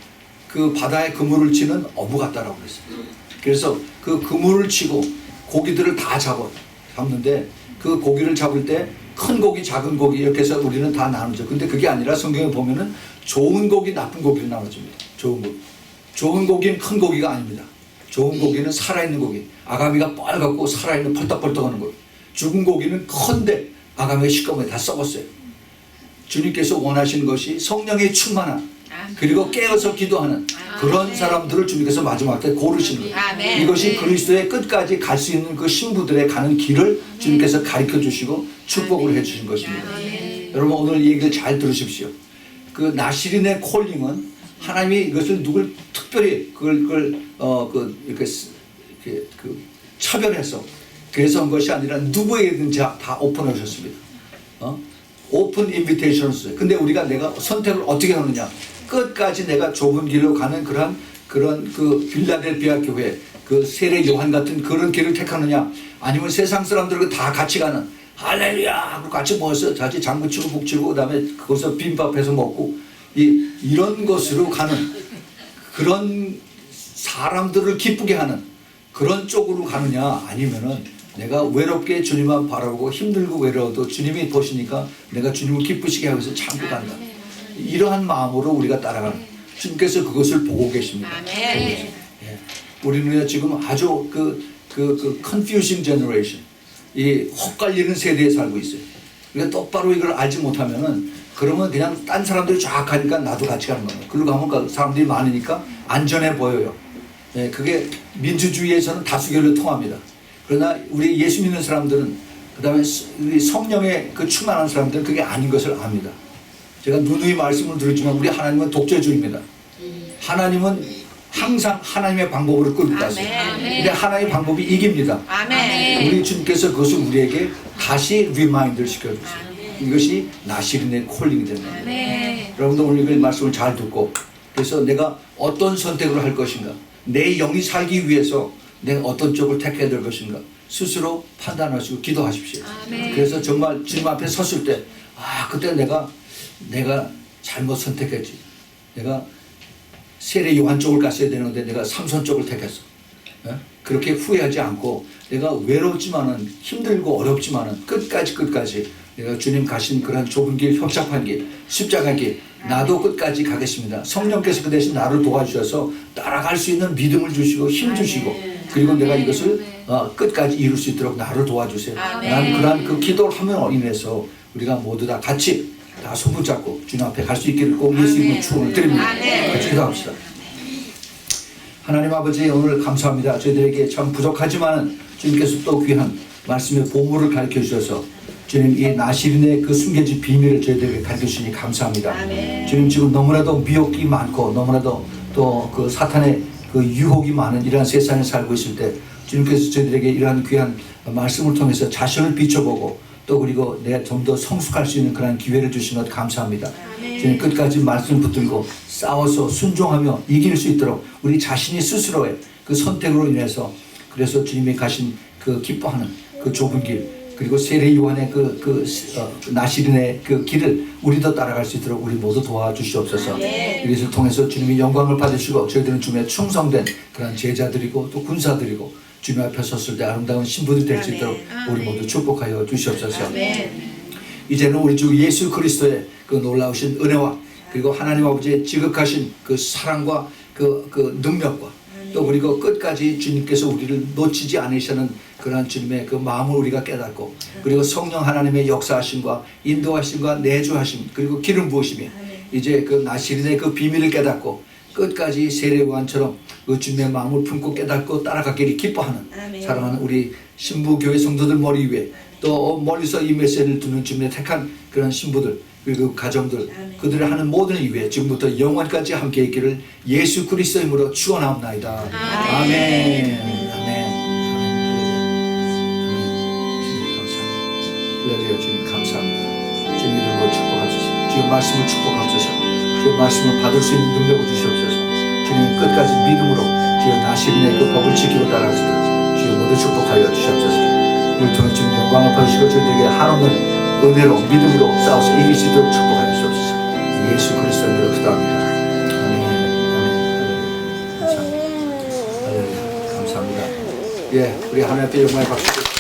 그 바다에 그물을 치는 어부 같다라고 그랬어요. 그래서 그 그물을 치고 고기들을 다 잡는데 그 고기를 잡을 때 큰 고기, 작은 고기 이렇게 해서 우리는 다 나누죠. 근데 그게 아니라 성경에 보면은 좋은 고기, 나쁜 고기를 나눠줍니다. 좋은 고기. 좋은 고기는 큰 고기가 아닙니다. 좋은 고기는 살아있는 고기. 아가미가 빨갛고 살아있는 펄떡펄떡하는 고기. 죽은 고기는 큰데 아가미가 시꺼멓게 다 썩었어요. 주님께서 원하시는 것이 성령의 충만한 그리고 깨어서 기도하는 그런 사람들을 주님께서 마지막 때 고르시는 거예요. 아멘. 이것이 그리스도의 끝까지 갈 수 있는 그 신부들의 가는 길을 주님께서 가르쳐 주시고 축복을 해 주신 것입니다. 여러분 오늘 이 얘기를 잘 들으십시오. 그 나시린의 콜링은 하나님이 이것을 누굴 특별히 이렇게 차별해서 그래서 한 것이 아니라 누구에게든지 다 오픈해 주셨습니다. 오픈 인비테이션을 근데 우리가 내가 선택을 어떻게 하느냐? 끝까지 내가 좁은 길로 가는 그런 그 빌라델비아 교회 그 세례 요한 같은 그런 길을 택하느냐? 아니면 세상 사람들과 다 같이 가는 할렐루야 하고 같이 모여서 같이 장구 치고 북치고 그다음에 거기서 비빔밥해서 먹고 이런 것으로 가는 그런 사람들을 기쁘게 하는 그런 쪽으로 가느냐? 아니면은 내가 외롭게 주님만 바라보고 힘들고 외로워도 주님이 보시니까 내가 주님을 기쁘시게 하기 위해서 참고 간다. 이러한 마음으로 우리가 따라가는 주님께서 그것을 보고 계십니다. 아멘. 예. 우리는 지금 아주 confusing generation, 이 헛갈리는 세대에 살고 있어요. 그러니까 똑바로 이걸 알지 못하면은 그러면 그냥 딴 사람들이 쫙 가니까 나도 같이 가는 거예요. 그러고 가면 사람들이 많으니까 안전해 보여요. 예, 그게 민주주의에서는 다수결로 통합니다. 그러나 우리 예수 믿는 사람들은 그다음에 우리 성령의 그 충만한 사람들은 그게 아닌 것을 압니다. 제가 누누이 말씀을 드리지만 우리 하나님은 독재주의입니다. 하나님은 항상 하나님의 방법으로 끌고 갔어요. 근데 하나님의 방법이 이깁니다. 아멘. 우리 주님께서 그것을 우리에게 다시 리마인드를 시켜주세요. 이것이 나시린의 콜링이 됩니다. 여러분도 오늘 이 말씀을 잘 듣고 그래서 내가 어떤 선택을 할 것인가, 내 영이 살기 위해서 내가 어떤 쪽을 택해야 될 것인가 스스로 판단하시고 기도하십시오. 그래서 정말 주님 앞에 섰을 때 그때 내가 잘못 선택했지. 내가 세례 요한 쪽을 갔어야 되는데 내가 삼손 쪽을 택했어. 그렇게 후회하지 않고 내가 외롭지만은 힘들고 어렵지만은 끝까지 내가 주님 가신 그런 좁은 길, 협착한 길, 십자가 길 나도 끝까지 가겠습니다. 성령께서 그 대신 나를 도와주셔서 따라갈 수 있는 믿음을 주시고 힘 주시고 그리고 내가 이것을 끝까지 이룰 수 있도록 나를 도와주세요. 난 그러한 그 기도를 함으로 인해서 우리가 모두 다 같이 다 손붙잡고 주님 앞에 갈 수 있기를 꼭 예수 이름으로 축원을 드립니다. 같이 기도합시다. 하나님 아버지 오늘 감사합니다. 저희들에게 참 부족하지만 주님께서 또 귀한 말씀의 보물을 가르쳐 주셔서 주님 이 나시린의 그 숨겨진 비밀을 저희들에게 가르쳐 주시니 감사합니다. 주님 지금 너무나도 미혹이 많고 너무나도 또 그 사탄의 그 유혹이 많은 이러한 세상에 살고 있을 때 주님께서 저희들에게 이러한 귀한 말씀을 통해서 자신을 비춰보고 또 그리고 내가 좀 더 성숙할 수 있는 그런 기회를 주신 것 감사합니다. 주님 끝까지 말씀 붙들고 싸워서 순종하며 이길 수 있도록 우리 자신이 스스로의 그 선택으로 인해서 그래서 주님이 가신 그 기뻐하는 그 좁은 길 그리고 세례 요한의 나시린의 그 길을 우리도 따라갈 수 있도록 우리 모두 도와주시옵소서. 이것을 통해서 주님이 영광을 받으시고 저희들은 주님의 충성된 그런 제자들이고 또 군사들이고 주님 앞에 섰을 때 아름다운 신부들이 될 수 있도록 우리 모두 축복하여 주시옵소서. 이제는 우리 주 예수 그리스도의 그 놀라우신 은혜와 그리고 하나님 아버지의 지극하신 그 사랑과 그 능력과 또 그리고 끝까지 주님께서 우리를 놓치지 않으시는 그러한 주님의 그 마음을 우리가 깨닫고 그리고 성령 하나님의 역사하심과 인도하심과 내주하심 그리고 기름 부으심이 이제 그 나시린의 그 비밀을 깨닫고 끝까지 세례요한처럼 그 주님의 마음을 품고 깨닫고 따라가기를 기뻐하는 사랑하는 우리 신부교회 성도들 머리 위에 또 멀리서 이 메시지를 듣는 주님의 택한 그런 신부들 그리고 가정들 그들을 하는 모든 이외에 지금부터 영원까지 함께 있기를 예수 그리스도의 이름으로 축원하옵나이다. 아멘. 아멘. 주님 감사합니다. 주님 이름으로 축복하소서. 주의 말씀을 축복하소서. 주의 말씀을 받을 수 있는 능력을 주시옵소서. 주님 끝까지 믿음으로 주여 나시린의 그 법을 지키고 따라갈 수 있도록 주여 모두 축복하여 주시옵소서. 우리 통해 주님 영광을 받으시고 저희들에게 한없는 은혜로 믿음으로 싸워서 이길 수 있도록 축복하여 주옵소서. 예수 그리스도의 이름으로 기도합니다. 아멘. 감사합니다. 감사합니다. 예, 우리 하나님 앞에 영광의 박수.